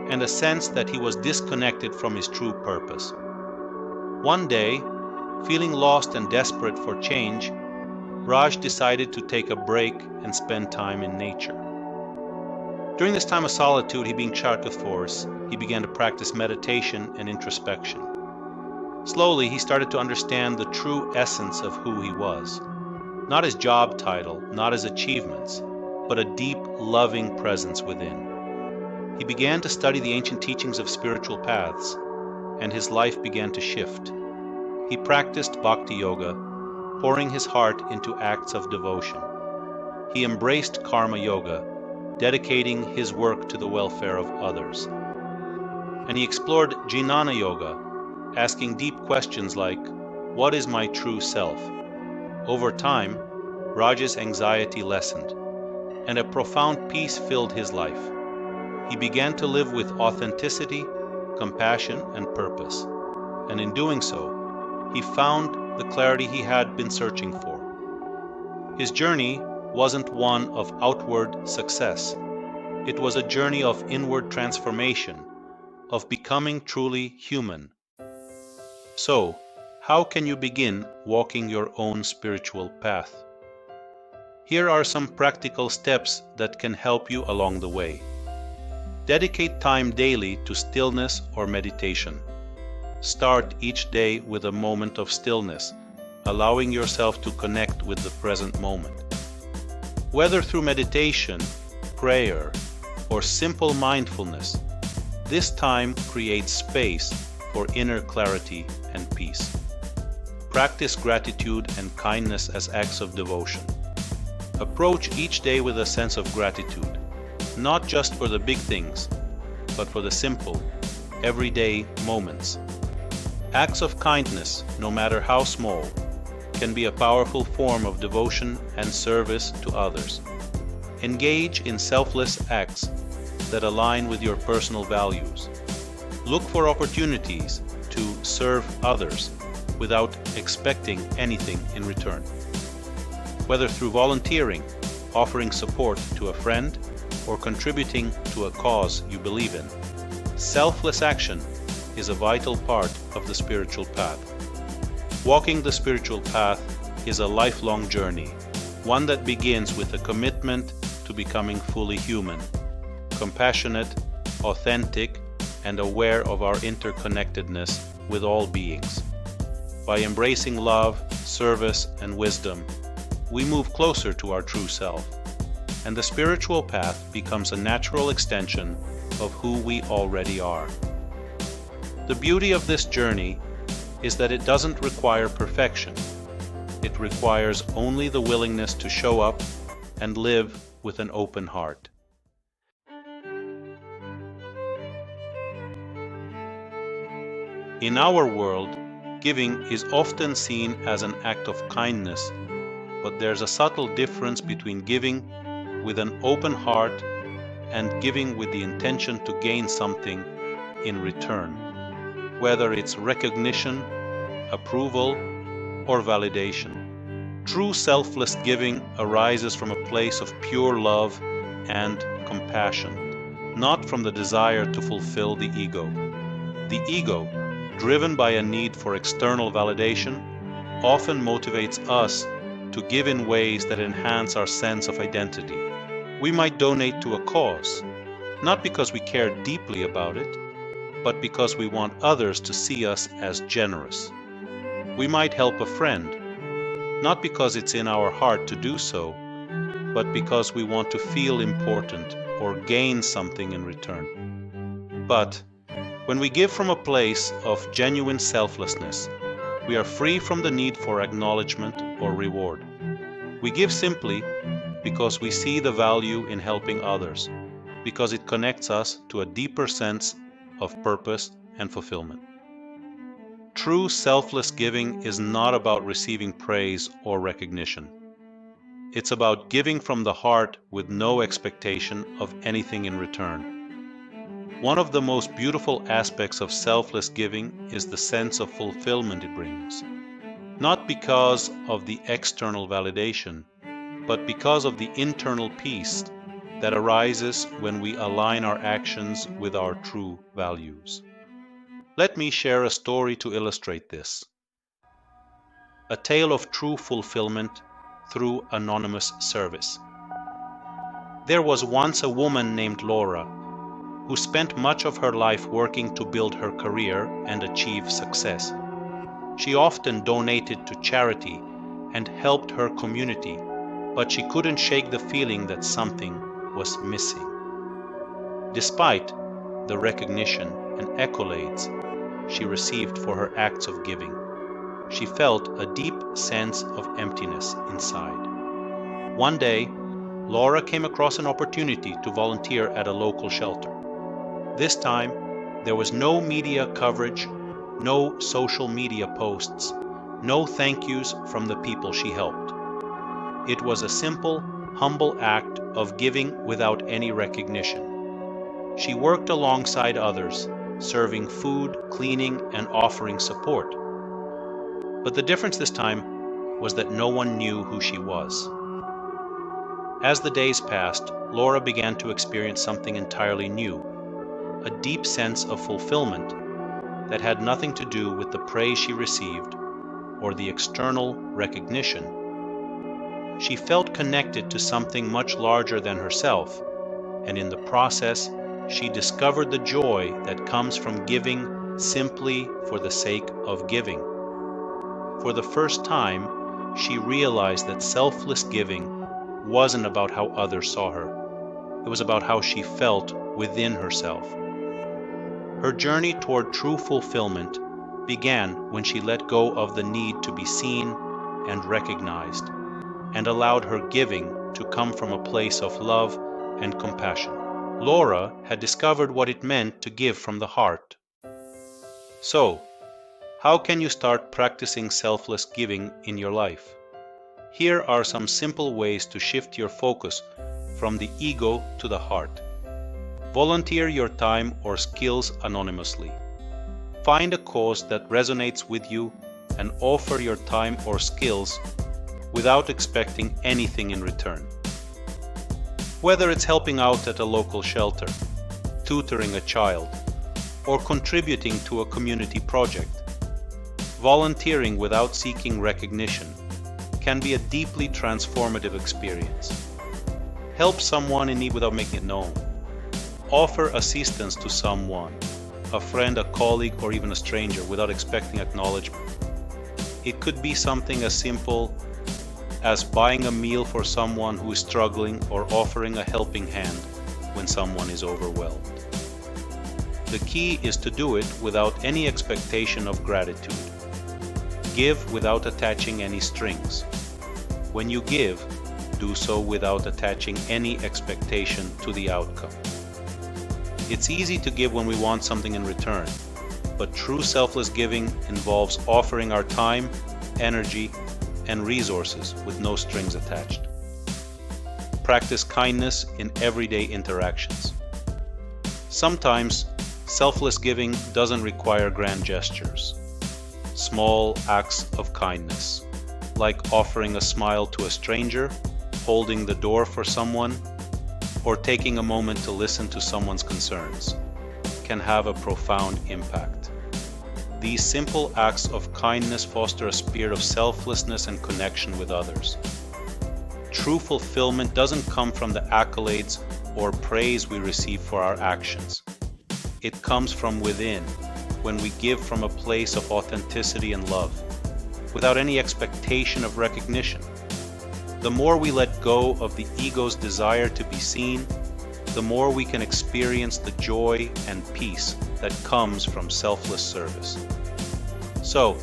S1: and a sense that he was disconnected from his true purpose. One day, feeling lost and desperate for change, Raj decided to take a break and spend time in nature. During this time of solitude, he being charged with force, he began to practice meditation and introspection. Slowly, he started to understand the true essence of who he was. Not his job title, not his achievements, but a deep, loving presence within. He began to study the ancient teachings of spiritual paths, and his life began to shift. He practiced Bhakti Yoga, pouring his heart into acts of devotion. he embraced karma yoga, dedicating his work to the welfare of others. And he explored jnana yoga, asking deep questions like, what is my true self? Over time, Raj's anxiety lessened, and a profound peace filled his life. He began to live with authenticity, compassion, and purpose, and in doing so, he found the clarity he had been searching for. His journey wasn't one of outward success. It was a journey of inward transformation, of becoming truly human. So, how can you begin walking your own spiritual path? Here are some practical steps that can help you along the way. Dedicate time daily to stillness or meditation. Start each day with a moment of stillness, allowing yourself to connect with the present moment. Whether through meditation, prayer, or simple mindfulness, this time creates space for inner clarity and peace. Practice gratitude and kindness as acts of devotion. Approach each day with a sense of gratitude, not just for the big things, but for the simple, everyday moments. Acts of kindness, no matter how small, can be a powerful form of devotion and service to others. Engage in selfless acts that align with your personal values. Look for opportunities to serve others without expecting anything in return. Whether through volunteering, offering support to a friend, or contributing to a cause you believe in, selfless action is a vital part of the spiritual path. Walking the spiritual path is a lifelong journey, one that begins with a commitment to becoming fully human, compassionate, authentic, and aware of our interconnectedness with all beings. By embracing love, service, and wisdom, we move closer to our true self, and the spiritual path becomes a natural extension of who we already are. The beauty of this journey is that it doesn't require perfection. It requires only the willingness to show up and live with an open heart. In our world, giving is often seen as an act of kindness, but there's a subtle difference between giving with an open heart and giving with the intention to gain something in return, whether it's recognition, approval, or validation. True selfless giving arises from a place of pure love and compassion, not from the desire to fulfill the ego. The ego, driven by a need for external validation, often motivates us to give in ways that enhance our sense of identity. We might donate to a cause, not because we care deeply about it, but because we want others to see us as generous. We might help a friend, not because it's in our heart to do so, but because we want to feel important or gain something in return. But when we give from a place of genuine selflessness, we are free from the need for acknowledgement or reward. We give simply because we see the value in helping others, because it connects us to a deeper sense of purpose and fulfillment. True selfless giving is not about receiving praise or recognition. It's about giving from the heart with no expectation of anything in return. One of the most beautiful aspects of selfless giving is the sense of fulfillment it brings, not because of the external validation, but because of the internal peace that arises when we align our actions with our true values. Let me share a story to illustrate this. A tale of true fulfillment through anonymous service. There was once a woman named Laura who spent much of her life working to build her career and achieve success. She often donated to charity and helped her community, but she couldn't shake the feeling that something was missing. Despite the recognition and accolades she received for her acts of giving, she felt a deep sense of emptiness inside. One day, Laura came across an opportunity to volunteer at a local shelter. This time, there was no media coverage, no social media posts, no thank yous from the people she helped. It was a simple, humble act of giving without any recognition. She worked alongside others, serving food, cleaning, and offering support. But the difference this time was that no one knew who she was. As the days passed, Laura began to experience something entirely new, a deep sense of fulfillment that had nothing to do with the praise she received or the external recognition. She felt connected to something much larger than herself, and in the process, she discovered the joy that comes from giving simply for the sake of giving. For the first time, she realized that selfless giving wasn't about how others saw her. It was about how she felt within herself. Her journey toward true fulfillment began when she let go of the need to be seen and recognized, and allowed her giving to come from a place of love and compassion. Laura had discovered what it meant to give from the heart. So, how can you start practicing selfless giving in your life? Here are some simple ways to shift your focus from the ego to the heart. Volunteer your time or skills anonymously. Find a cause that resonates with you and offer your time or skills without expecting anything in return. Whether it's helping out at a local shelter, tutoring a child, or contributing to a community project, volunteering without seeking recognition can be a deeply transformative experience. Help someone in need without making it known. Offer assistance to someone, a friend, a colleague, or even a stranger without expecting acknowledgement. It could be something as simple as buying a meal for someone who is struggling or offering a helping hand when someone is overwhelmed. The key is to do it without any expectation of gratitude. Give without attaching any strings. When you give, do so without attaching any expectation to the outcome. It's easy to give when we want something in return, but true selfless giving involves offering our time, energy, and resources with no strings attached. Practice kindness in everyday interactions. Sometimes, selfless giving doesn't require grand gestures. Small acts of kindness, like offering a smile to a stranger, holding the door for someone, or taking a moment to listen to someone's concerns, can have a profound impact. These simple acts of kindness foster a spirit of selflessness and connection with others. True fulfillment doesn't come from the accolades or praise we receive for our actions. It comes from within, when we give from a place of authenticity and love, without any expectation of recognition. The more we let go of the ego's desire to be seen, the more we can experience the joy and peace that comes from selfless service. So,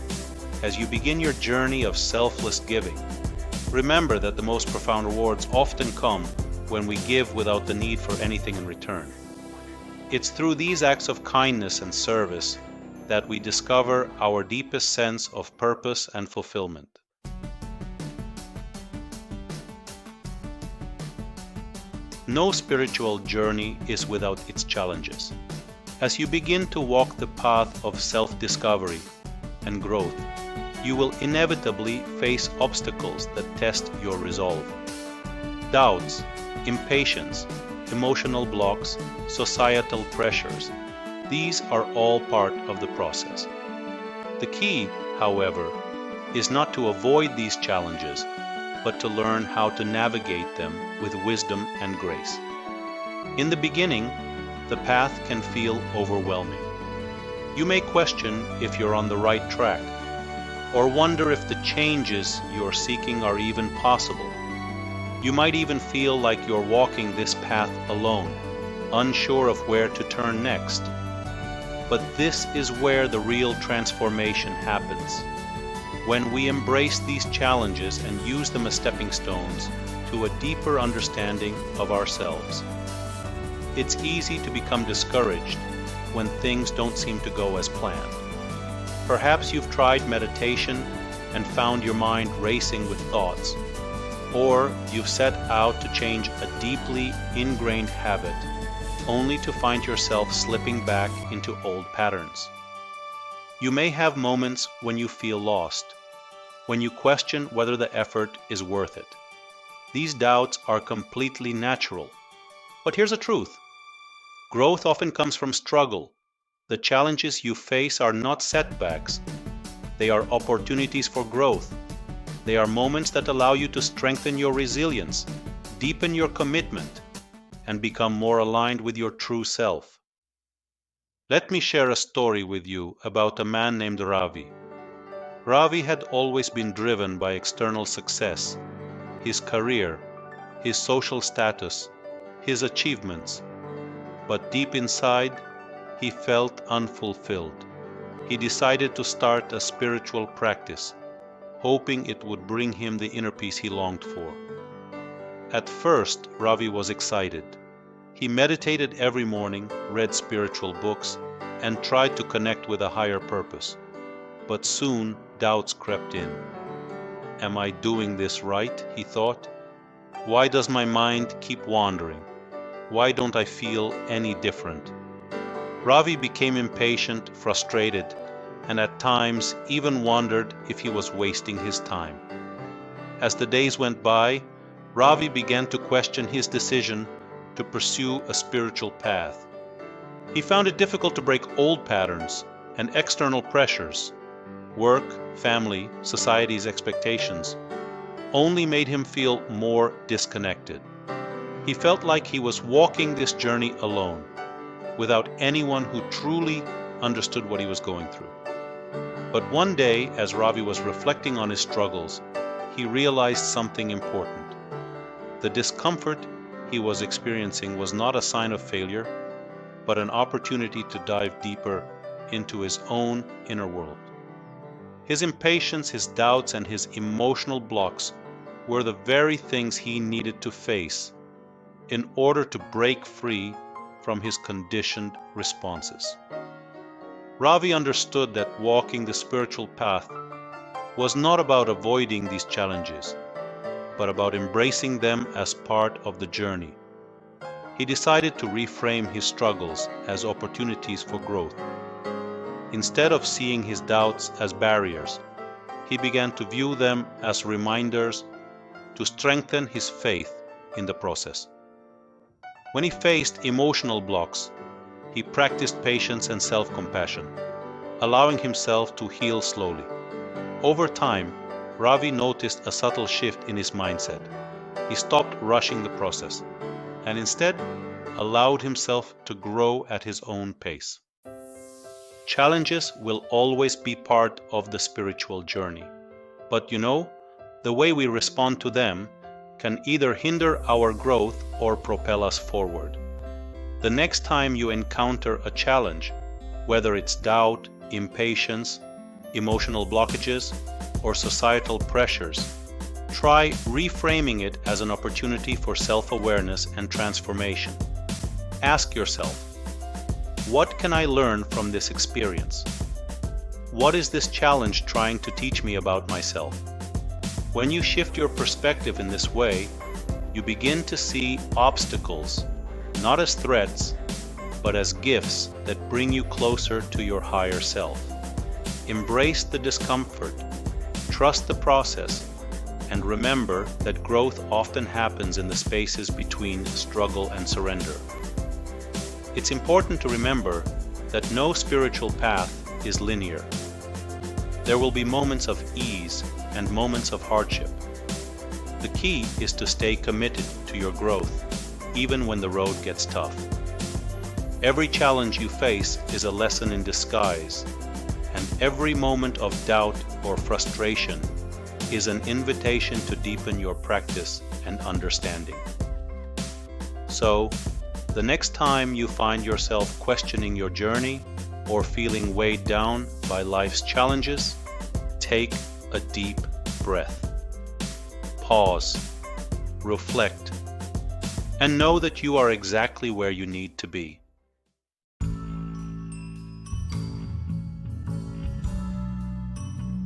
S1: as you begin your journey of selfless giving, remember that the most profound rewards often come when we give without the need for anything in return. It's through these acts of kindness and service that we discover our deepest sense of purpose and fulfillment. No spiritual journey is without its challenges. As you begin to walk the path of self-discovery and growth, you will inevitably face obstacles that test your resolve. Doubts, impatience, emotional blocks, societal pressures, these are all part of the process. The key, however, is not to avoid these challenges, but to learn how to navigate them with wisdom and grace. In the beginning, the path can feel overwhelming. You may question if you're on the right track, or wonder if the changes you're seeking are even possible. You might even feel like you're walking this path alone, unsure of where to turn next. But this is where the real transformation happens. When we embrace these challenges and use them as stepping stones, to a deeper understanding of ourselves. It's easy to become discouraged when things don't seem to go as planned. Perhaps you've tried meditation and found your mind racing with thoughts, or you've set out to change a deeply ingrained habit only to find yourself slipping back into old patterns. You may have moments when you feel lost, when you question whether the effort is worth it. These doubts are completely natural. But here's the truth. Growth often comes from struggle. The challenges you face are not setbacks. They are opportunities for growth. They are moments that allow you to strengthen your resilience, deepen your commitment, and become more aligned with your true self. Let me share a story with you about a man named Ravi. Ravi had always been driven by external success, his career, his social status, his achievements. But deep inside, he felt unfulfilled. He decided to start a spiritual practice, hoping it would bring him the inner peace he longed for. At first, Ravi was excited. He meditated every morning, read spiritual books, and tried to connect with a higher purpose. But soon, doubts crept in. Am I doing this right? He thought. Why does my mind keep wandering? Why don't I feel any different? Ravi became impatient, frustrated, and at times even wondered if he was wasting his time. As the days went by, Ravi began to question his decision to pursue a spiritual path. He found it difficult to break old patterns and external pressures. Work, family, society's expectations only made him feel more disconnected. He felt like he was walking this journey alone, without anyone who truly understood what he was going through. But one day, as Ravi was reflecting on his struggles, he realized something important. The discomfort he was experiencing was not a sign of failure, but an opportunity to dive deeper into his own inner world. His impatience, his doubts, and his emotional blocks were the very things he needed to face in order to break free from his conditioned responses. Ravi understood that walking the spiritual path was not about avoiding these challenges, but about embracing them as part of the journey. He decided to reframe his struggles as opportunities for growth. Instead of seeing his doubts as barriers, he began to view them as reminders to strengthen his faith in the process. When he faced emotional blocks, he practiced patience and self-compassion, allowing himself to heal slowly. Over time, Ravi noticed a subtle shift in his mindset. He stopped rushing the process and instead allowed himself to grow at his own pace. Challenges will always be part of the spiritual journey. But the way we respond to them can either hinder our growth or propel us forward. The next time you encounter a challenge, whether it's doubt, impatience, emotional blockages, or societal pressures, try reframing it as an opportunity for self-awareness and transformation. Ask yourself, what can I learn from this experience? What is this challenge trying to teach me about myself? When you shift your perspective in this way, you begin to see obstacles not as threats, but as gifts that bring you closer to your higher self. Embrace the discomfort, trust the process, and remember that growth often happens in the spaces between struggle and surrender. It's important to remember that no spiritual path is linear. There will be moments of ease and moments of hardship. The key is to stay committed to your growth, even when the road gets tough. Every challenge you face is a lesson in disguise, and every moment of doubt or frustration is an invitation to deepen your practice and understanding. So, the next time you find yourself questioning your journey or feeling weighed down by life's challenges, take a deep breath. Pause. reflect, and know that you are exactly where you need to be.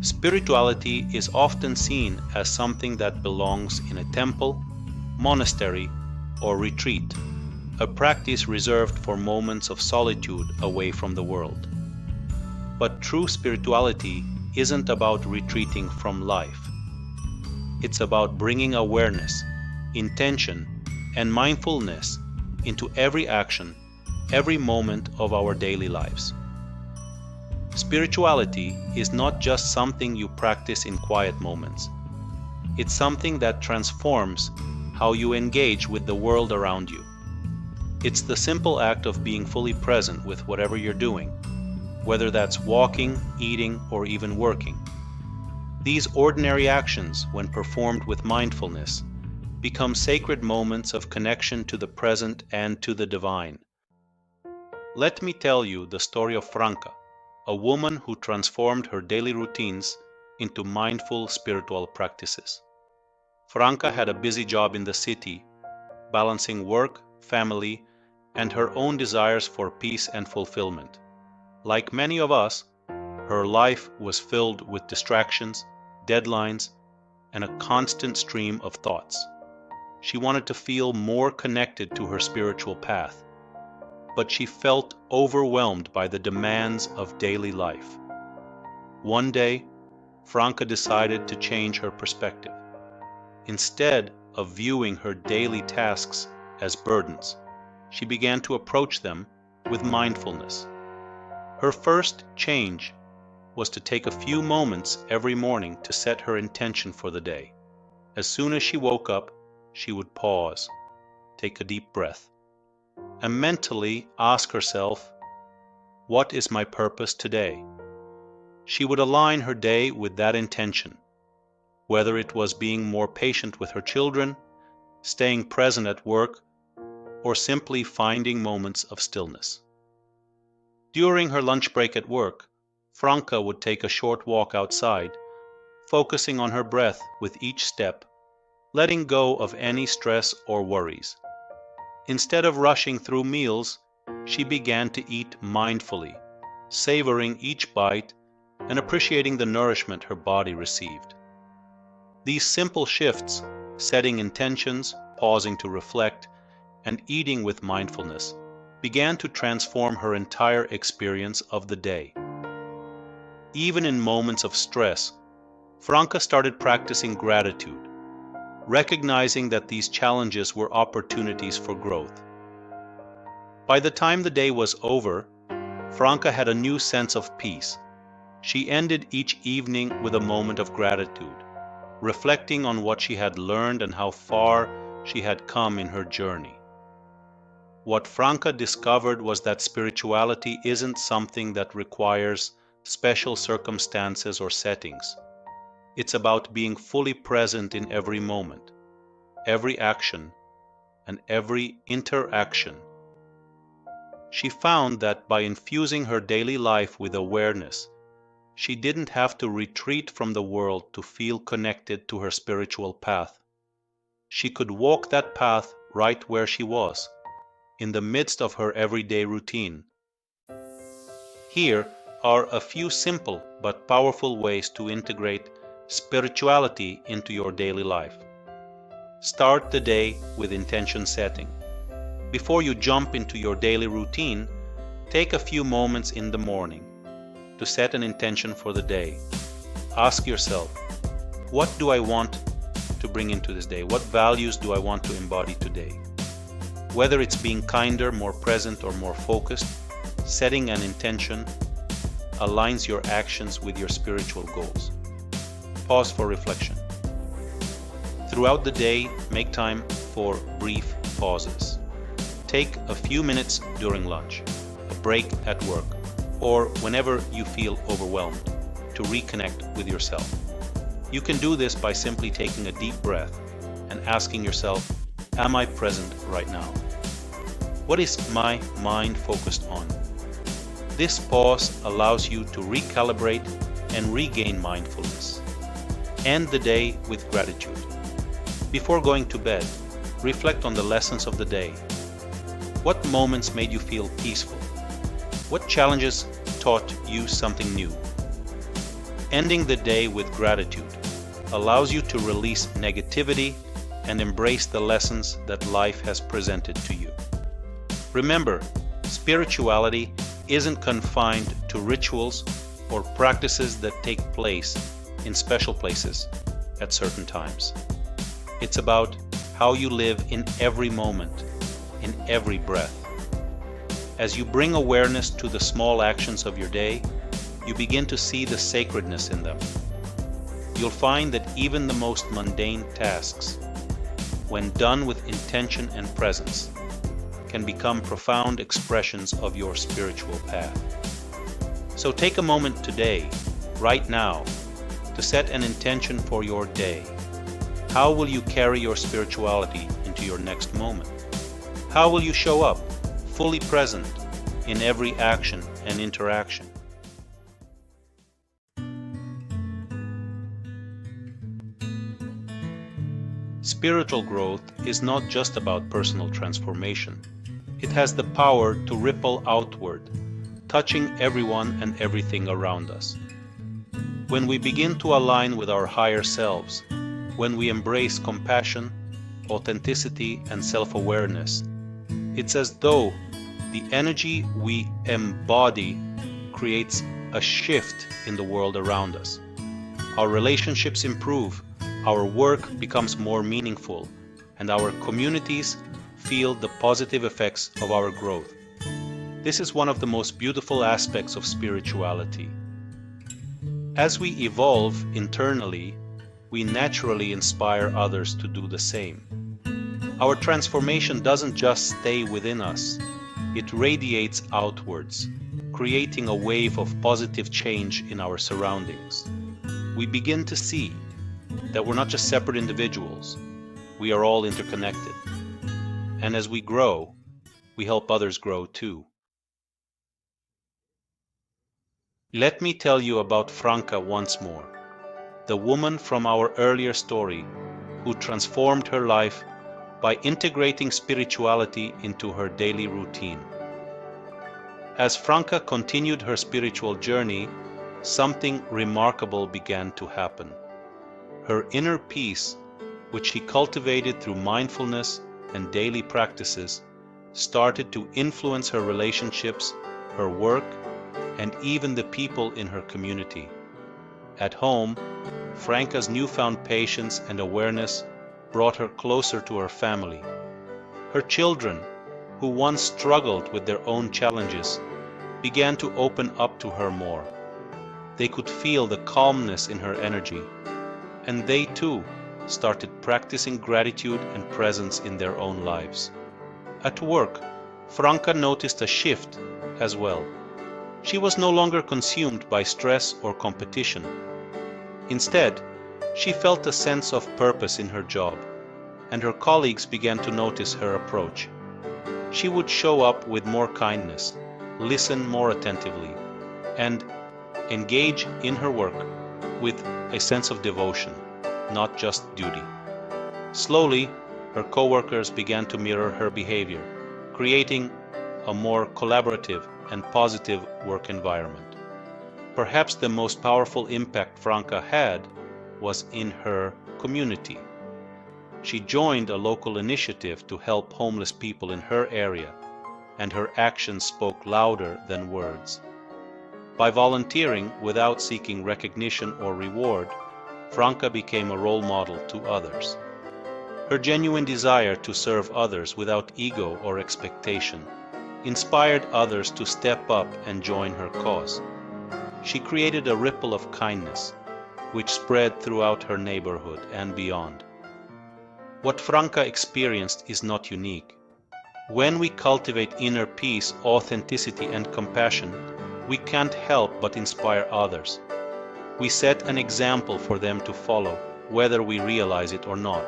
S1: Spirituality is often seen as something that belongs in a temple, monastery, or retreat, a practice reserved for moments of solitude away from the world. But true spirituality isn't about retreating from life. It's about bringing awareness, intention, and mindfulness into every action, every moment of our daily lives. Spirituality is not just something you practice in quiet moments. It's something that transforms how you engage with the world around you. It's the simple act of being fully present with whatever you're doing, whether that's walking, eating, or even working. These ordinary actions, when performed with mindfulness, become sacred moments of connection to the present and to the divine. Let me tell you the story of Franca, a woman who transformed her daily routines into mindful spiritual practices. Franca had a busy job in the city, balancing work, family, and her own desires for peace and fulfillment. Like many of us, her life was filled with distractions, deadlines, and a constant stream of thoughts. She wanted to feel more connected to her spiritual path, but she felt overwhelmed by the demands of daily life. One day, Franca decided to change her perspective. Instead of viewing her daily tasks as burdens, she began to approach them with mindfulness. Her first change was to take a few moments every morning to set her intention for the day. As soon as she woke up, she would pause, take a deep breath, and mentally ask herself, "What is my purpose today?" She would align her day with that intention, whether it was being more patient with her children, staying present at work, or simply finding moments of stillness. During her lunch break at work, Franca would take a short walk outside, focusing on her breath with each step, letting go of any stress or worries. Instead of rushing through meals, she began to eat mindfully, savoring each bite and appreciating the nourishment her body received. These simple shifts, setting intentions, pausing to reflect, and eating with mindfulness, began to transform her entire experience of the day. Even in moments of stress, Franca started practicing gratitude, recognizing that these challenges were opportunities for growth. By the time the day was over, Franca had a new sense of peace. She ended each evening with a moment of gratitude, reflecting on what she had learned and how far she had come in her journey. What Franca discovered was that spirituality isn't something that requires special circumstances or settings. It's about being fully present in every moment, every action, and every interaction. She found that by infusing her daily life with awareness, she didn't have to retreat from the world to feel connected to her spiritual path. She could walk that path right where she was, in the midst of her everyday routine. Here are a few simple but powerful ways to integrate spirituality into your daily life. Start the day with intention setting. Before you jump into your daily routine, take a few moments in the morning to set an intention for the day. Ask yourself, what do I want to bring into this day? What values do I want to embody today? Whether it's being kinder, more present, or more focused, setting an intention aligns your actions with your spiritual goals. Pause for reflection. Throughout the day, make time for brief pauses. Take a few minutes during lunch, a break at work, or whenever you feel overwhelmed to reconnect with yourself. You can do this by simply taking a deep breath and asking yourself, am I present right now? What is my mind focused on? This pause allows you to recalibrate and regain mindfulness. End the day with gratitude. Before going to bed, reflect on the lessons of the day. What moments made you feel peaceful? What challenges taught you something new? Ending the day with gratitude allows you to release negativity and embrace the lessons that life has presented to you. Remember, spirituality isn't confined to rituals or practices that take place in special places at certain times. It's about how you live in every moment, in every breath. As you bring awareness to the small actions of your day, you begin to see the sacredness in them. You'll find that even the most mundane tasks, when done with intention and presence, can become profound expressions of your spiritual path. So take a moment today, right now, to set an intention for your day. How will you carry your spirituality into your next moment? How will you show up, fully present, in every action and interaction? Spiritual growth is not just about personal transformation. It has the power to ripple outward, touching everyone and everything around us. When we begin to align with our higher selves, when we embrace compassion, authenticity, and self-awareness, it's as though the energy we embody creates a shift in the world around us. Our relationships improve, our work becomes more meaningful, and our communities feel the positive effects of our growth. This is one of the most beautiful aspects of spirituality. As we evolve internally, we naturally inspire others to do the same. Our transformation doesn't just stay within us, it radiates outwards, creating a wave of positive change in our surroundings. We begin to see that we're not just separate individuals, we are all interconnected. And as we grow, we help others grow too. Let me tell you about Franca once more, the woman from our earlier story who transformed her life by integrating spirituality into her daily routine. As Franca continued her spiritual journey, something remarkable began to happen. Her inner peace, which she cultivated through mindfulness and daily practices, started to influence her relationships, her work, and even the people in her community. At home, Franca's newfound patience and awareness brought her closer to her family. Her children, who once struggled with their own challenges, began to open up to her more. They could feel the calmness in her energy, and they too started practicing gratitude and presence in their own lives. At work, Franca noticed a shift as well. She was no longer consumed by stress or competition. Instead, she felt a sense of purpose in her job, and her colleagues began to notice her approach. She would show up with more kindness, listen more attentively, and engage in her work with a sense of devotion, not just duty. Slowly, her coworkers began to mirror her behavior, creating a more collaborative and positive work environment. Perhaps the most powerful impact Franca had was in her community. She joined a local initiative to help homeless people in her area, and her actions spoke louder than words. By volunteering without seeking recognition or reward, Franca became a role model to others. Her genuine desire to serve others without ego or expectation inspired others to step up and join her cause. She created a ripple of kindness, which spread throughout her neighborhood and beyond. What Franca experienced is not unique. When we cultivate inner peace, authenticity, and compassion, we can't help but inspire others. We set an example for them to follow, whether we realize it or not.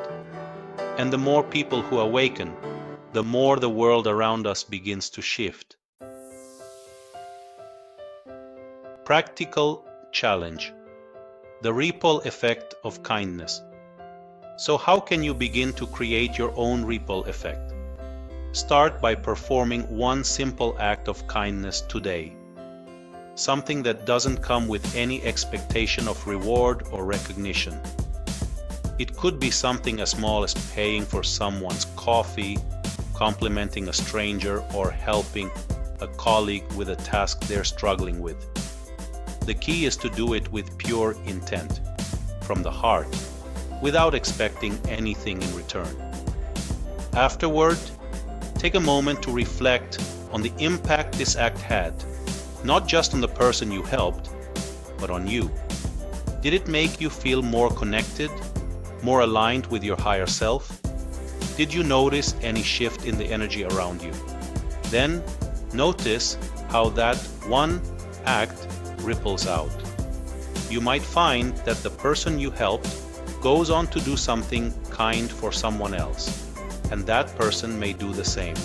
S1: And the more people who awaken, the more the world around us begins to shift. Practical challenge: the ripple effect of kindness. So how can you begin to create your own ripple effect? Start by performing one simple act of kindness today. Something that doesn't come with any expectation of reward or recognition. It could be something as small as paying for someone's coffee, complimenting a stranger, or helping a colleague with a task they're struggling with. The key is to do it with pure intent, from the heart, without expecting anything in return. Afterward, take a moment to reflect on the impact this act had, not just on the person you helped, but on you. Did it make you feel more connected, more aligned with your higher self? Did you notice any shift in the energy around you? Then, notice how that one act ripples out. You might find that the person you helped goes on to do something kind for someone else, and that person may do the same.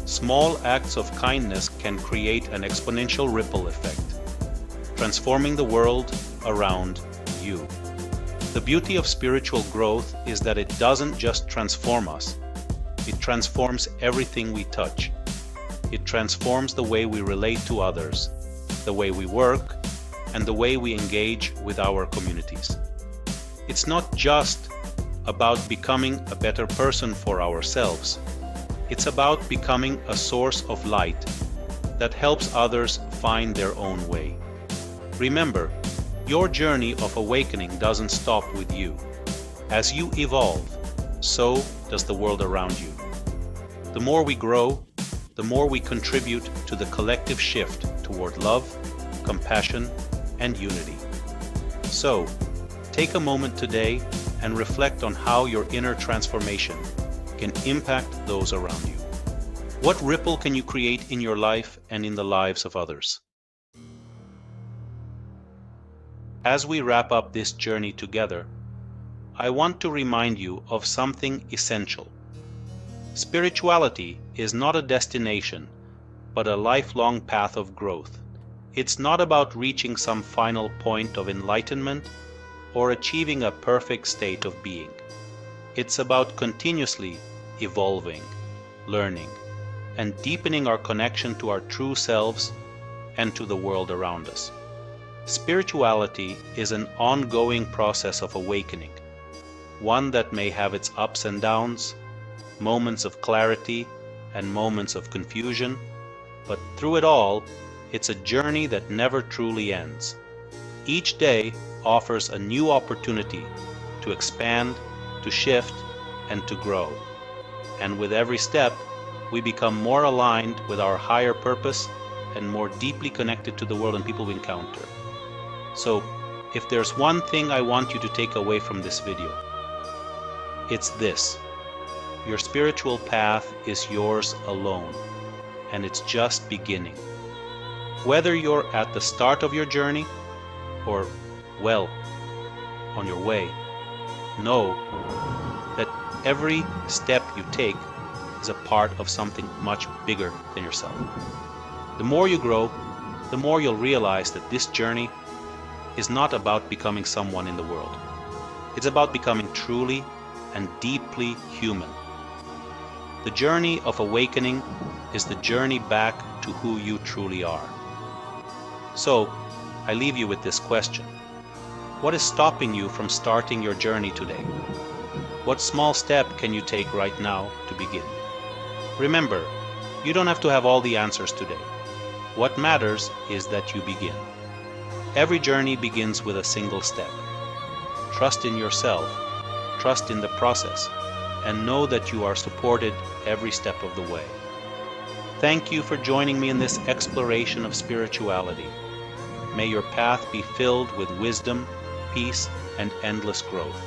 S1: Small acts of kindness can create an exponential ripple effect, transforming the world around you. The beauty of spiritual growth is that it doesn't just transform us, it transforms everything we touch. It transforms the way we relate to others, the way we work, and the way we engage with our communities. It's not just about becoming a better person for ourselves. It's about becoming a source of light that helps others find their own way. Remember, your journey of awakening doesn't stop with you. As you evolve, so does the world around you. The more we grow, the more we contribute to the collective shift toward love, compassion, and unity. So, take a moment today and reflect on how your inner transformation can impact those around you. What ripple can you create in your life and in the lives of others? As we wrap up this journey together, I want to remind you of something essential. Spirituality is not a destination, but a lifelong path of growth. It's not about reaching some final point of enlightenment or achieving a perfect state of being. It's about continuously evolving, learning, and deepening our connection to our true selves and to the world around us. Spirituality is an ongoing process of awakening, one that may have its ups and downs, moments of clarity and moments of confusion, but through it all, it's a journey that never truly ends. Each day offers a new opportunity to expand, to shift, and to grow. And with every step, we become more aligned with our higher purpose and more deeply connected to the world and people we encounter. So, if there's one thing I want you to take away from this video, it's this. Your spiritual path is yours alone, and it's just beginning. Whether you're at the start of your journey or, well, on your way, know that every step you take is a part of something much bigger than yourself. The more you grow, the more you'll realize that this journey is not about becoming someone in the world. It's about becoming truly and deeply human. The journey of awakening is the journey back to who you truly are. So, I leave you with this question. What is stopping you from starting your journey today? What small step can you take right now to begin? Remember, you don't have to have all the answers today. What matters is that you begin. Every journey begins with a single step. Trust in yourself, trust in the process, and know that you are supported every step of the way. Thank you for joining me in this exploration of spirituality. May your path be filled with wisdom, peace, and endless growth.